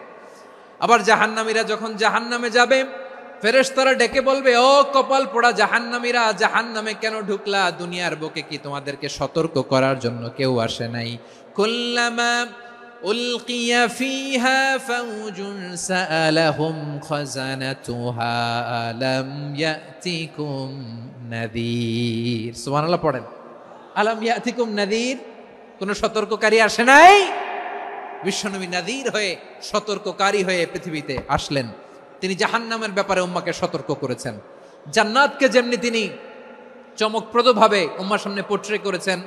আবার জাহান্নামীরা যখন জাহান্নামে যাবে, ফেরেশতারা ডেকে বলবে, ও কপাল পোড়া জাহান্নামীরা, জাহান্নামে কেন ঢুকলা? দুনিয়ার বুকে কি তোমাদেরকে সতর্ক করার জন্য কেউ আসে নাই? কুল্লামা উলকিয়া ফিহা ফাউজুন সাআলাহুম খাযানাতুহা আলাম ইয়াতিকুম নাযীর। সুবহানাল্লাহ পড়েন। আলাম ইয়াতিকুম নাযীর, কোন সতর্ককারী আসে নাই? বিশ্বনবী নাযীর হয়ে, সতর্ককারী হয়ে পৃথিবীতে আসলেন। তিনি জাহান্নামের ব্যাপারে উম্মাকে সতর্ক করেছেন। জান্নাতকে যেমনি তিনি চমকপ্রদভাবে উম্মার সামনে পোট্রে করেছেন,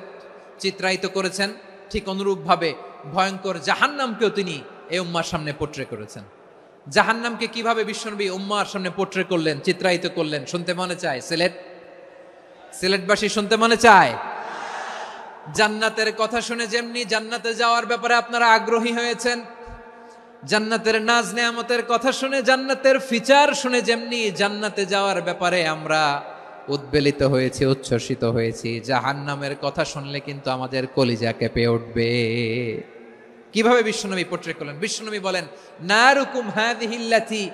চিত্রায়িত করেছেন, ঠিক অনুরূপভাবে ভয়ঙ্কর জাহান্নামকেও তিনি এই উম্মার সামনে পোট্রে করেছেন। জাহান্নামকে কিভাবে বিশ্বনবী উম্মার সামনে পোট্রে করলেন, চিত্রায়িত করলেন, শুনতে মনে চায়? সিলেটবাসী শুনতে মনে চায়? জান্নাতের কথা শুনে যেমনি জান্নাতে যাওয়ার ব্যাপারে আপনারা আগ্রহী হয়েছেন, জান্নাতের নাজ নেয়ামতের কথা শুনে, জান্নাতের ফিচার শুনে যেমনি জান্নাতে যাওয়ার ব্যাপারে আমরা উদ্বেলিত হয়েছি, উচ্ছ্বসিত হয়েছি, জাহান্নামের কথা শুনলে কিন্তু আমাদের কলিজা কেঁপে উঠবে। কিভাবে বিশ্বনবী পোট্রে করলেন? বিশ্বনবী বলেন, নারুকুম হাযিহিল্লাতী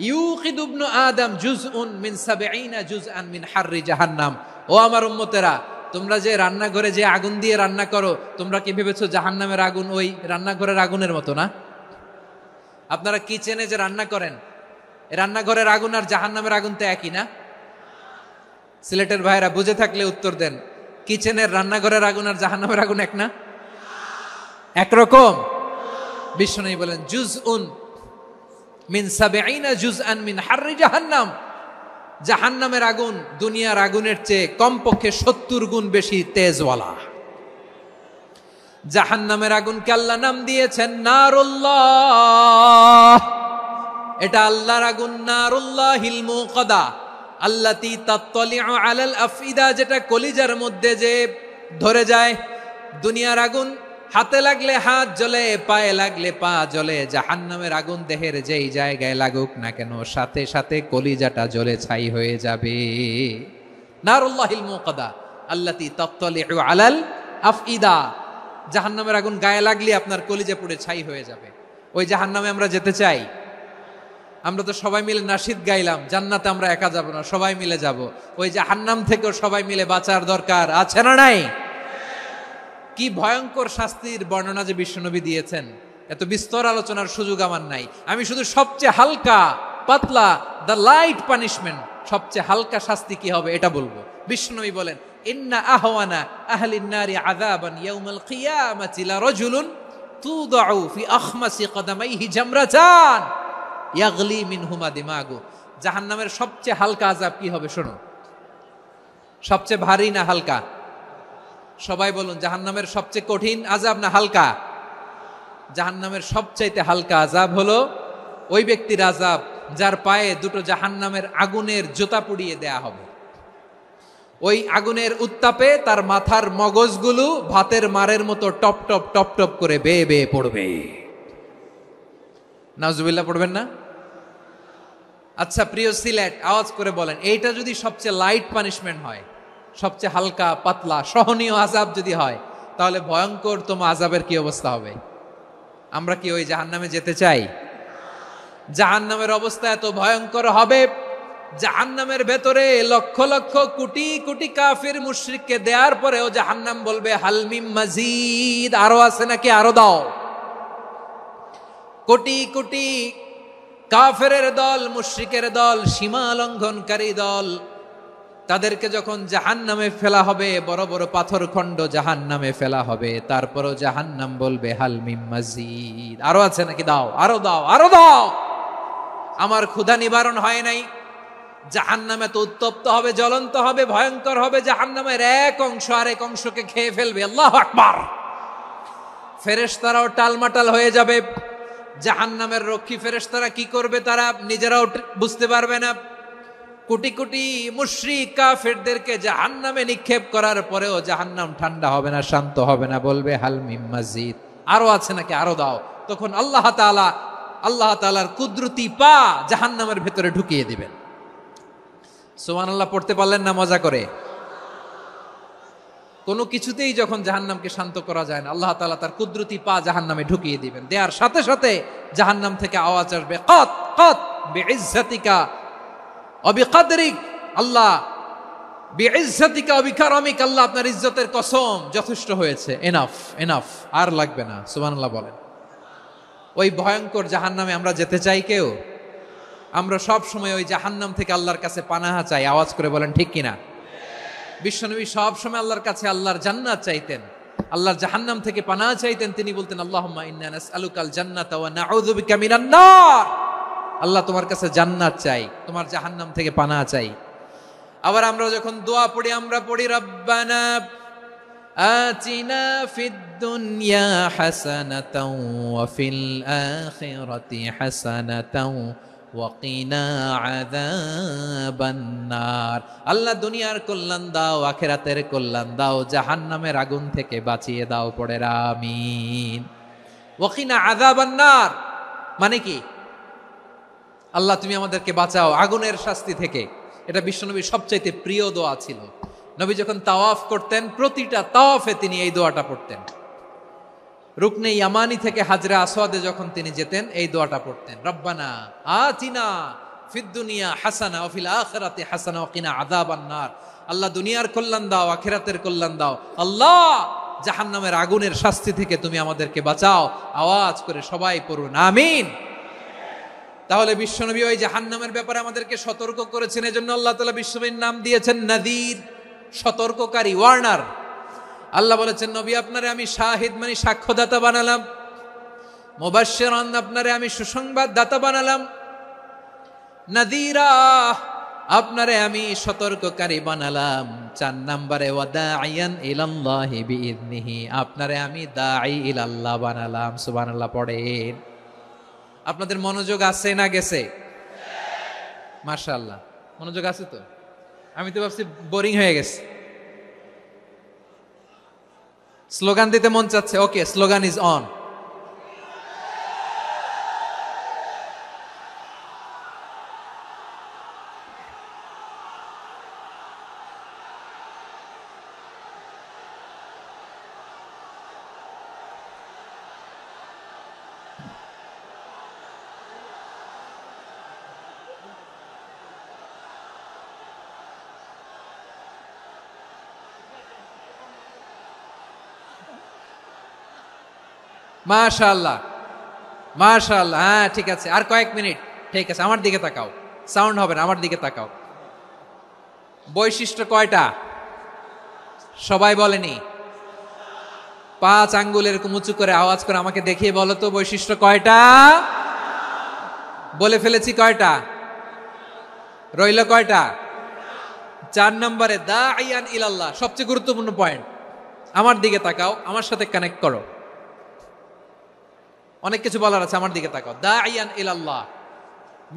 ইউকিদু ইবনু আদম জুজউন মিন ৭০ জুজআন মিন হাররি জাহান্নাম। ও আমার উম্মতেরা, তোমরা যে রান্নাঘরে যে আগুন দিয়ে রান্না করো, তোমরা কি ভেবেছো জাহান্নামের আগুন ওই রান্নাঘরের আগুনের মতো না? আপনারা কিচেনে যে রান্না করেন, রান্নাঘরের আগুন আর জাহান্নামের আগুন তো একই না? সিলেটের ভাইরা বুঝে থাকলে উত্তর দেন, কিচেনের রান্নাঘরের আগুন আর জাহান্নামের আগুন এক না? একরকম? বিশ্বনবী বলেন, জুজউন মিন ৭০ জুজআন মিন হাররি জাহান্নাম। জাহান্নামের আগুন দুনিয়ার আগুনের চেয়ে কমপক্ষে ৭০ গুণ বেশি তেজওয়ালা। জাহান্নামের আগুনকে আল্লাহ নাম দিয়েছেন নারুল্লাহ। এটা আল্লাহর আগুন, নারুল্লাহিল মুকাদা আল্লাতী তাত্তালিউ আলাল আফইদা, যেটা কলিজার মধ্যে যে ধরে যায়। দুনিয়ার আগুন হাতে লাগলে হাত জ্বলে, পায়ে লাগলে পা জ্বলে। জাহান্নামের আগুন দেহের যেই জায়গায় লাগুক না কেন, সাথে সাথে কলিজাটা জ্বলে ছাই হয়ে যাবে। নারুল্লাহিল মুকাদা আল্লাতী তাত্তালিউ আলাল আফইদা। জাহান্নামের আগুন গায়ে লাগলে আপনার কলিজা পুড়ে ছাই হয়ে যাবে। ওই জাহান্নামে আমরা যেতে চাই? আমরা তো সবাই মিলে নাশিদ গাইলাম, জান্নাতে আমরা একা যাব না, সবাই মিলে যাব। ওই জাহান্নাম থেকেও সবাই মিলে বাঁচার দরকার আছে না নাই? কি ভয়ঙ্কর শাস্তির বর্ণনা যে বিশ্বনবী দিয়েছেন, এত বিস্তর আলোচনার সুযোগ আমার নাই। আমি শুধু সবচেয়ে হালকা পাতলা, দ্য লাইট পানিশমেন্ট, সবচেয়ে হালকা শাস্তি কি হবে এটা বলবো। বিশ্বনবী বলেন, ইন্না আহওয়ানা আহলিন নারি আযাবান ইয়াউমাল কিয়ামাতি লারাজুলুন তুদাউ ফি আখমাসি কদামাইহি জামরাতান ইয়াগলি মিনহুমা দিমাগু। জাহান্নামের সবচেয়ে হালকা আযাব কি হবে শোনো। সবচেয়ে ভারী না হালকা? সবাই বলুন, জাহান্নামের সবচেয়ে কঠিন আযাব না হালকা? জাহান্নামের সবচাইতে হালকা আযাব হলো ওই ব্যক্তির আযাব যার পায়ে দুটো জাহান্নামের আগুনের জুতা পুড়িয়ে দেয়া হবে। ওই আগুনের উত্তাপে তার মাথার মগজগুলো ভাতের মারের মতো টপ টপ টপ টপ করে বেয়ে বেয়ে পড়বে। নাউজুবিল্লাহ পড়বেন না? আচ্ছা প্রিয় সিলেট, আওয়াজ করে বলেন, এইটা যদি সবচেয়ে লাইট পানিশমেন্ট হয়, সবচেয়ে হালকা পাতলা সহনীয় আযাব যদি হয়, তাহলে ভয়ঙ্কর তোমা আযাবের কি অবস্থা হবে? আমরা কি ওই জাহান্নামে যেতে চাই? জাহান্নামের অবস্থা এত ভয়ঙ্কর হবে, জাহান্নামের ভেতরে লক্ষ লক্ষ কোটি কোটি কাফির মুশরিককে দেওয়ার পরেও জাহান্নাম বলবে হালমিম মাজিদ, আরো আছে নাকি, আরো দাও। কোটি কোটি কাফেরের দল, মুশরিকের দল, সীমা লঙ্ঘনকারী দল, তাদেরকে যখন জাহান্নামে ফেলা হবে, বড় বড় পাথর খণ্ড জাহান্নামে ফেলা হবে, তারপরও জাহান্নাম বলবে হালমিম মাজিদ, আরো আছে নাকি, দাও, আরো দাও, আরো দাও। আমার ক্ষুধা নিবারণ হয় নাই। জাহান্নামে তো উত্তপ্ত হবে, জ্বলন্ত হবে, ভয়ঙ্কর হবে। জাহান্নামের এক অংশ আরেক অংশকে খেয়ে ফেলবে। আল্লাহু আকবার। ফেরেশতারাও টালমাটাল হয়ে যাবে। জাহান্নামের রক্ষী ফেরেশতারা কি করবে তারা নিজেরাও বুঝতে পারবে না। কোটি কোটি মুশরিক কাফেরদেরকে জাহান্নামে নিক্ষেপ করার পরেও জাহান্নাম ঠান্ডা হবে না, শান্ত হবে না, বলবে হালমিম মাজিদ, আরো আছে নাকি, আরো দাও। তখন আল্লাহ তাআলার কুদরতি পা জাহান্নামের ভেতরে ঢুকিয়ে দিবেন। সুবহানাল্লাহ পড়তে পারলেন না মজা করে? কোনো কিছুতেই যখন জাহান্নামকে শান্ত করা যায় না, আল্লাহ তাআলা তার কুদরতি পা জাহান্নামে ঢুকিয়ে দিবেন। দেওয়ার সাথে সাথে জাহান্নাম থেকে আওয়াজ আসবে, কত কত বিইজ্জাতিকা ওয়া বিকদরিক, আল্লাহ বিইজ্জাতিকা ওয়া বিকারামিক, আল্লাহ আপনার ইজ্জতের কসম, যথেষ্ট হয়েছে, এনাফ এনাফ, আর লাগবে না। সুবহানাল্লাহ বলেন। ওই ভয়ঙ্কর জাহান্নামে আমরা যেতে চাই কেউ? আমরা সব সময় ওই জাহান্নাম থেকে আল্লাহর কাছে পানাহা চাই। আওয়াজ করে বলেন ঠিক কিনা? বিশ্বনবী সব সময় আল্লাহর কাছে আল্লাহর জান্নাত চাইতেন, আল্লাহর জাহান্নাম থেকে পানাহা চাইতেন। তিনি বলতেন, আল্লাহুম্মা ইন্না নাসআলুকাল জান্নাতা ওয়া নাউযু বিকা মিনান নার। আল্লাহ তোমার কাছে জান্নাত চাই, তোমার জাহান্নাম থেকে পানাহা চাই। আবার আমরা যখন দোয়া পড়ি, আমরা পড়ি রব্বানা আতিনা ফিদ দুনিয়া হাসানাতাও ওয়া ফিল আখিরাতি হাসানাতাও ওয়া কিনা আযাবান নার। আল্লাহ দুনিয়ার কল্যাণ দাও, আখিরাতের কল্যাণ দাও, জাহান্নামের আগুন থেকে বাঁচিয়ে দাও, পড়ে আমিন। ওয়া কিনা আযাবান নার। মানে কি? আল্লাহ তুমি আমাদেরকে বাঁচাও আগুনের শাস্তি থেকে। এটা বিশ্বনবীর সবচাইতে প্রিয় দোয়া ছিল। নবী যখন তাওয়াফ করতেন, প্রতিটা তাওয়াফে তিনি এই দোয়াটা পড়তেন। রুকনে ইয়ামানি থেকে হাজরে আসওয়াদে যখন তিনি যেতেন, এই দোয়াটা পড়তেন, রব্বানা আতিনা ফিদ দুনিয়া হাসানা ওয়া ফিল আখিরাতি হাসানা ওয়া কিনা আযাবান নার। আল্লাহ দুনিয়ার কল্যাণ দাও, আখিরাতের কল্যাণ দাও। আল্লাহ জাহান্নামের আগুনের শাস্তি থেকে তুমি আমাদেরকে বাঁচাও। আওয়াজ করে সবাই পড়ুন আমিন। তাহলে বিশ্বনবী ওই জাহান্নামের ব্যাপারে আমাদেরকে সতর্ক করেছেন, এজন্য আল্লাহ তাআলা বিশ্বনবীর নাম দিয়েছেন নাযীর, সতর্ককারী, ওয়ার্নার। আল্লাহ বলেছেন নবী আপনারে আমি শাহিদ মানে সাক্ষ্যদাতা বানালাম, মুবাশশিরান আপনারে আমি সুসংবাদ দাতা বানালাম, নাযীরা আপনারে আমি সতর্ককারী বানালাম। 4 নম্বরে ওয়াদাইয়ান ইলাল্লাহি বিইذনিহি, আপনারে আমি দাঈ ইলাল্লাহ বানালাম। সুবহানাল্লাহ পড়েন। আপনাদের মনোযোগ আছে না গেছে? মাশাআল্লাহ মনোযোগ আছে তো। আমি তো ভাবছি বোরিং হয়ে গেছে। স্লোগান দিতে মন চাচ্ছে। ওকে, স্লোগান ইজ অন। মাশাআল্লাহ মাশাআল্লাহ। হ্যাঁ ঠিক আছে, আর কয়েক মিনিট। ঠিক আছে, আমার দিকে তাকাও, সাউন্ড হবে না, আমার দিকে তাকাও। বৈশিষ্ট্য কয়টা সবাই বলেনি? 5 আঙ্গুল এরকম উঁচু করে আওয়াজ করে আমাকে দেখিয়ে বলো তো বৈশিষ্ট্য কয়টা? বলে ফেলেছি কয়টা? রইল কয়টা? 4 নম্বরে দাঈয়ান ইলাল্লাহ, সবচেয়ে গুরুত্বপূর্ণ পয়েন্ট। আমার দিকে তাকাও, আমার সাথে কানেক্ট করো। অনেক কিছু বলার আছে, আমার দিকে তাকাও। দাঈয়ান ইলাল্লাহ,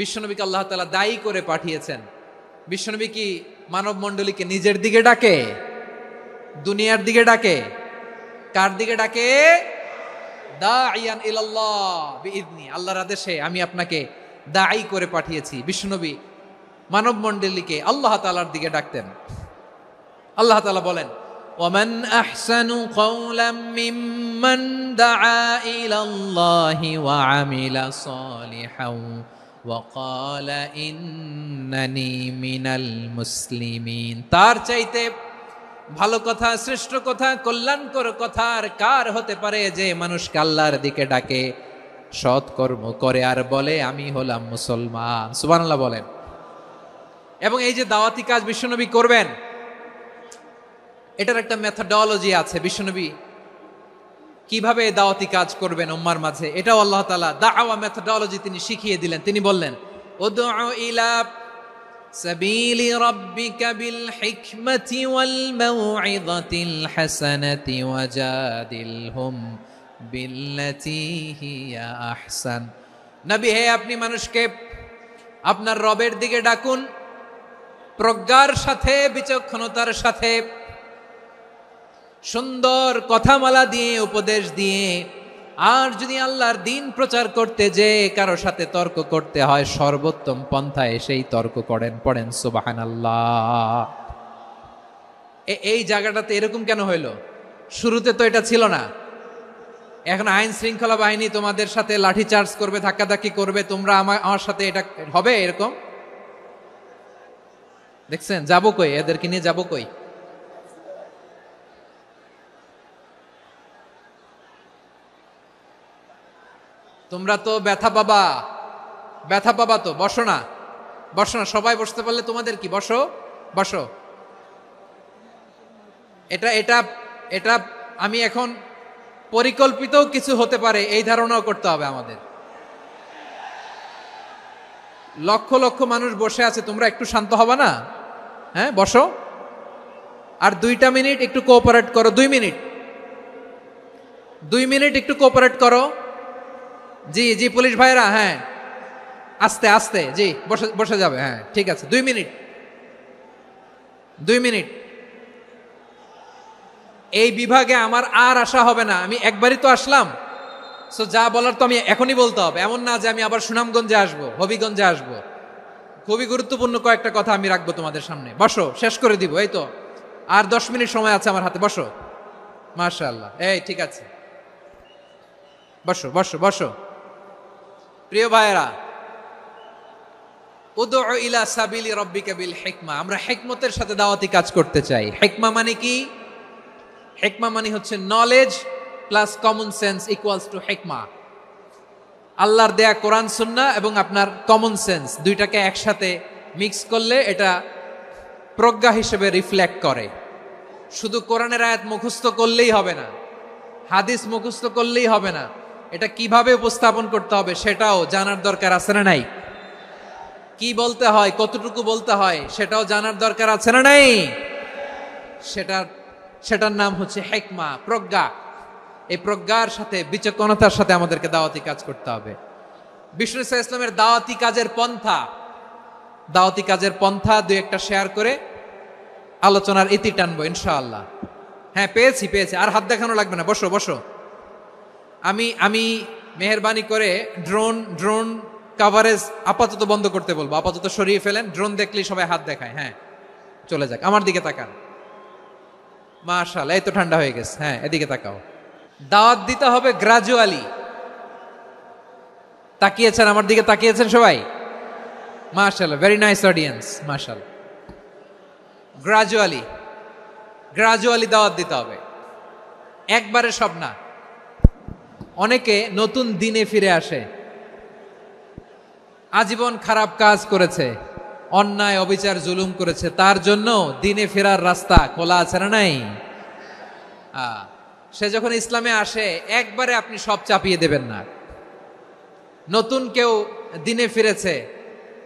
বিশ্বনবীকে আল্লাহ তাআলা দায়ী করে পাঠিয়েছেন। বিশ্বনবী কি মানব মণ্ডলীকে নিজের দিকে ডাকে? দুনিয়ার দিকে ডাকে? কার দিকে ডাকে? দাঈয়ান ইলাল্লাহ বিইذনি, আল্লাহর আদেশে আমি আপনাকে দায়ী করে পাঠিয়েছি। বিশ্বনবী মানব মণ্ডলীকে আল্লাহ তাআলার দিকে ডাকতেন। আল্লাহ তাআলা বলেন, ومن أحسن قولا ممن دعا إلى الله وعمل صالحا وقال إنني من المسلمين। তার চাইতে ভালো কথা, শ্রেষ্ঠ কথা, কল্যাণকর কথা আর কার হতে পারে যে মানুষকে আল্লাহর দিকে ডাকে, সৎকর্ম করে আর বলে আমি হলাম মুসলমান। সুবহানাল্লাহ বলেন। এবং এই যে দাওয়াতি কাজ বিশ্বনবী করবেন, এটার একটা মেথডোলজি আছে। বিশ্বনবী কিভাবে দাওয়াতি কাজ করবেন উম্মার মাঝে, এটাও আল্লাহ তাআলা দাওয়া মেথডোলজি তিনি শিখিয়ে দিলেন। তিনি বললেন, উদউ ইলা সাবিলি রাব্বিকা বিল হিকমাতি ওয়াল মাউইযাতিল হাসানাতি ওয়াজাদিলহুম বিল্লাতী হিয়া আহসান। নবী হে, আপনি মানুষকে আপনার রবের দিকে ডাকুন প্রজ্ঞার সাথে, বিচক্ষণতার সাথে, সুন্দর কথামালা দিয়ে, উপদেশ দিয়ে। আর যদি আল্লাহর দিন প্রচার করতে যে কারো সাথে তর্ক করতে হয়, সর্বোত্তম পন্থায় সেই তর্ক করেন। পড়েন সুবহানাল্লাহ। এই জায়গাটাতে এরকম কেন হইল? শুরুতে তো এটা ছিল না। এখন আইন শৃঙ্খলা বাহিনী তোমাদের সাথে লাঠি চার্জ করবে, ধাক্কাধাক্কি করবে, তোমরা আমার সাথে এটা হবে এরকম? দেখছেন যাবো কই? এদেরকে নিয়ে যাবো কই? তোমরা তো ব্যথা পাবা, ব্যথা পাবা তো। বসো না, বসো না, সবাই বসতে পারলে তোমাদের কি? বসো বসো। এটা এটা এটা আমি এখন পরিকল্পিত কিছু হতে পারে এই ধারণাও করতে হবে আমাদের। লক্ষ লক্ষ মানুষ বসে আছে, তোমরা একটু শান্ত হবা না? হ্যাঁ বসো। আর 2টা মিনিট একটু কোঅপারেট করো। 2 মিনিট, 2 মিনিট একটু কোঅপারেট করো। জি জি পুলিশ ভাইরা, হ্যাঁ আস্তে আস্তে, জি বসে বসে যাবে। হ্যাঁ ঠিক আছে, 2 মিনিট, 2 মিনিট। এই বিভাগে আমার আর আসা হবে না, আমি একবারই তো আসলাম। সো যা বলার তো আমি এখনই বলতে হবে, এমন না যে আমি আবার সুনামগঞ্জে আসবো, হবিগঞ্জে আসবো। খুবই গুরুত্বপূর্ণ কয়েকটা কথা আমি রাখবো তোমাদের সামনে। বসো, শেষ করে দিব। এই তো আর 10 মিনিট সময় আছে আমার হাতে। বসো। মাশাআল্লাহ, এই ঠিক আছে, বসো বসো বসো। প্রিয় ভাইয়েরা, উদউ ইলা সাবিলি রাব্বিকা বিল হিকমা, আমরা হিকমতের সাথে দাওয়াতি কাজ করতে চাই। হিকমা মানে কি? হিকমা মানে হচ্ছে knowledge plus common sense equals to হিকমা। আল্লাহর দেয়া কোরআন সুন্নাহ এবং আপনার কমন সেন্স দুইটাকে একসাথে মিক্স করলে এটা প্রজ্ঞা হিসেবে রিফ্লেক্ট করে। শুধু কোরআনের আয়াত মুখস্থ করলেই হবে না, হাদিস মুখস্থ করলেই হবে না, এটা কিভাবে উপস্থাপন করতে হবে সেটাও জানার দরকার আছে না নাই? কি বলতে হয়, কতটুকু বলতে হয় সেটাও জানার দরকার আছে না নাই? সেটার নাম হচ্ছে হিকমা, প্রজ্ঞা। এই প্রজ্ঞার সাথে বিচক্ষণতার সাথে আমাদেরকে দাওয়াতি কাজ করতে হবে। বিষ্ণু ইসলামের দাওয়াতি কাজের পন্থা দুই একটা শেয়ার করে আলোচনার ইতি টানবো ইনশাআল্লাহ। হ্যাঁ, পেয়েছি। আর হাত দেখানো লাগবে না, বসো বসো। আমি মেহেরবানি করে ড্রোন কাভারেজ আপাতত বন্ধ করতে বলবো, আপাতত সরিয়ে ফেলেন। ড্রোন দেখলেই সবাই হাত দেখায়। হ্যাঁ, চলে যাক, আমার দিকে তাকান। মাশাআল্লাহ, এই তো ঠান্ডা হয়ে গেছে। হ্যাঁ, এদিকে তাকাও। দাওয়াত দিতে হবে গ্রাজুয়ালি। তাকিয়েছেন আমার দিকে, তাকিয়েছেন সবাই? মাশাআল্লাহ, ভেরি নাইস অডিয়েন্স, মাশাআল্লাহ। গ্রাজুয়ালি দাওয়াত দিতে হবে, একবারে সব না। অনেকে নতুন দিনে ফিরে আসে, আজীবন খারাপ কাজ করেছে, অন্যায় অবিচার জুলুম করেছে, তার জন্য দিনে ফেরার রাস্তা খোলা আছে না নাই? সে যখন ইসলামে আসে একবারে আপনি সব চাপিয়ে দেবেন না। নতুন কেউ দিনে ফিরেছে,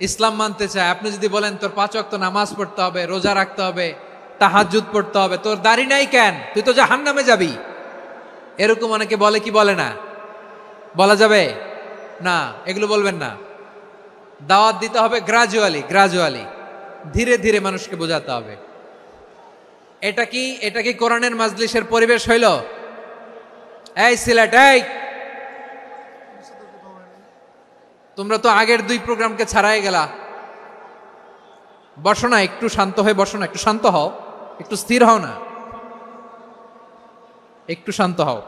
ইসলাম মানতে চায়, আপনি যদি বলেন তোর 5 ওয়াক্ত নামাজ পড়তে হবে, রোজা রাখতে হবে, তাহাজ্জুদ পড়তে হবে, তোর দাড়ি নাই কেন, তুই তো জাহান্নামে যাবি, এরকম অনেকে বলে কি বলে না? বলা যাবে না, এগুলো বলবেন না। দাওয়াত দিতে হবে গ্রাজুয়ালি, ধীরে ধীরে মানুষকে বোঝাতে হবে। এটা কি কোরআনের মাজলিসের পরিবেশ হইল? এই সিলেট, এই তোমরা তো আগের 2 প্রোগ্রামকে ছাড়াই গেলা। বসো না, একটু শান্ত হয়ে বসো না, একটু শান্ত হও, একটু স্থির হও না, একটু শান্ত হও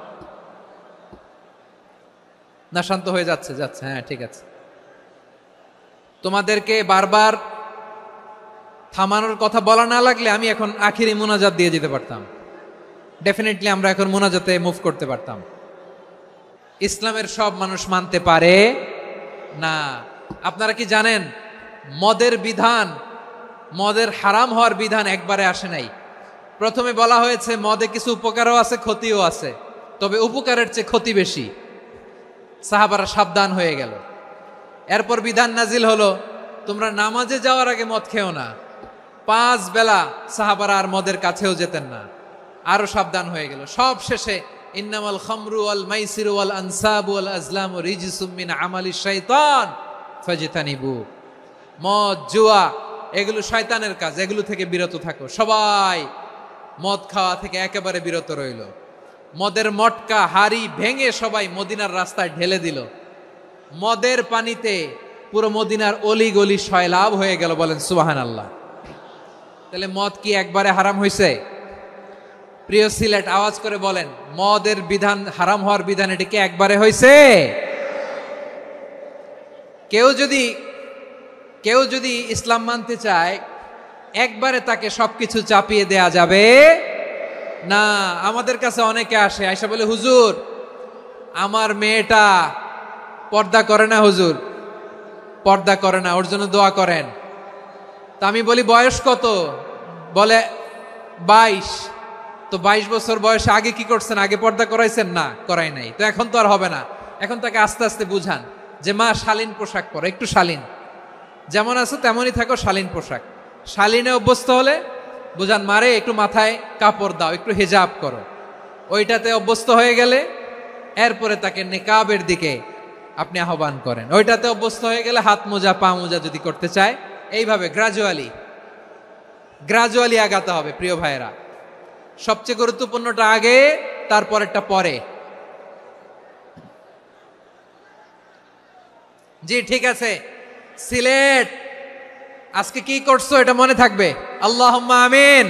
না। শান্ত হয়ে যাচ্ছে। হ্যাঁ, ঠিক আছে। তোমাদেরকে বারবার থামানোর কথা বলা না লাগলে আমি এখন আখিরি মোনাজাত দিয়ে যেতে পারতাম। ডেফিনেটলি আমরা এখন মোনাজাতে মুভ করতে পারতাম। ইসলামের সব মানুষ মানতে পারে না। আপনারা কি জানেন মদের হারাম হওয়ার বিধান একবারে আসে নাই। প্রথমে বলা হয়েছে মদে কিছু উপকারও আছে, ক্ষতিও আছে, তবে উপকারের চেয়ে ক্ষতি বেশি। সাহাবারা সাবধান হয়ে গেল। এরপর বিধান নাজিল হলো, তোমরা নামাজে যাওয়ার আগে মদ খেও না। 5 বেলা সাহাবারা আর মদের কাছেও যেতেন না, আরো সাবধান হয়ে গেল। সব শেষে ইন্নামাল খামরু ওয়াল মাইসিরু ওয়াল আনসাবু ওয়াল আজলামু রিজসুম মিন আমালিশ শাইতান ফাজতানিবু। মদ, জুয়া এগুলো শয়তানের কাজ, এগুলো থেকে বিরত থাকো। সবাই মদ খাওয়া থেকে একেবারে বিরত রইল। মদের মটকা হাড়ি ভেঙে সবাই মদিনার রাস্তায় ঢেলে দিল। মদের পানিতে পুরো মদিনার অলি গলি সয়লাভ হয়ে গেল। বলেন সুবহানাল্লাহ। তাহলে মদ কি একবারে হারাম হয়েছে? প্রিয় সিলেট, আওয়াজ করে বলেন, মদের বিধান, হারাম হওয়ার বিধান এটি কি একবারে হয়েছে? কেউ যদি ইসলাম মানতে চায় একবারে তাকে সবকিছু চাপিয়ে দেয়া যাবে না। আমাদের কাছে অনেকে আসে, আয়সা বলে, হুজুর আমার মেয়েটা পর্দা করে না, হুজুর পর্দা করে না, ওর জন্য দোয়া করেন। তা আমি বলি বয়স কত? বলে 22। তো 22 বছর বয়সে আগে কি করছেন? আগে পর্দা করাইছেন? না, করাই নাই। তো এখন তো আর হবে না। এখন তাকে আস্তে আস্তে বুঝান যে মা শালীন পোশাক পরো, একটু শালীন, যেমন আছো তেমনই থাকো, শালীন পোশাক। শালীনে অভ্যস্ত হলে বুঝান, মারে একটু মাথায় কাপড় দাও, একটু হিজাব করো। ওইটাতে অভ্যস্ত হয়ে গেলে এরপরে তাকে নিকাবের দিকে আপনি আহ্বান করেন। ওইটাতে অভ্যস্ত হয়ে গেলে হাত মোজা, পা মোজা যদি করতে চায়, এইভাবে গ্রাজুয়ালি আগাতে হবে। প্রিয় ভাইয়েরা, সবচেয়ে গুরুত্বপূর্ণটা আগে, তারপরেরটা পরে। জি ঠিক আছে, সিলেট আজকে কি করছো এটা মনে থাকবে। আল্লাহুম্মা আমিন।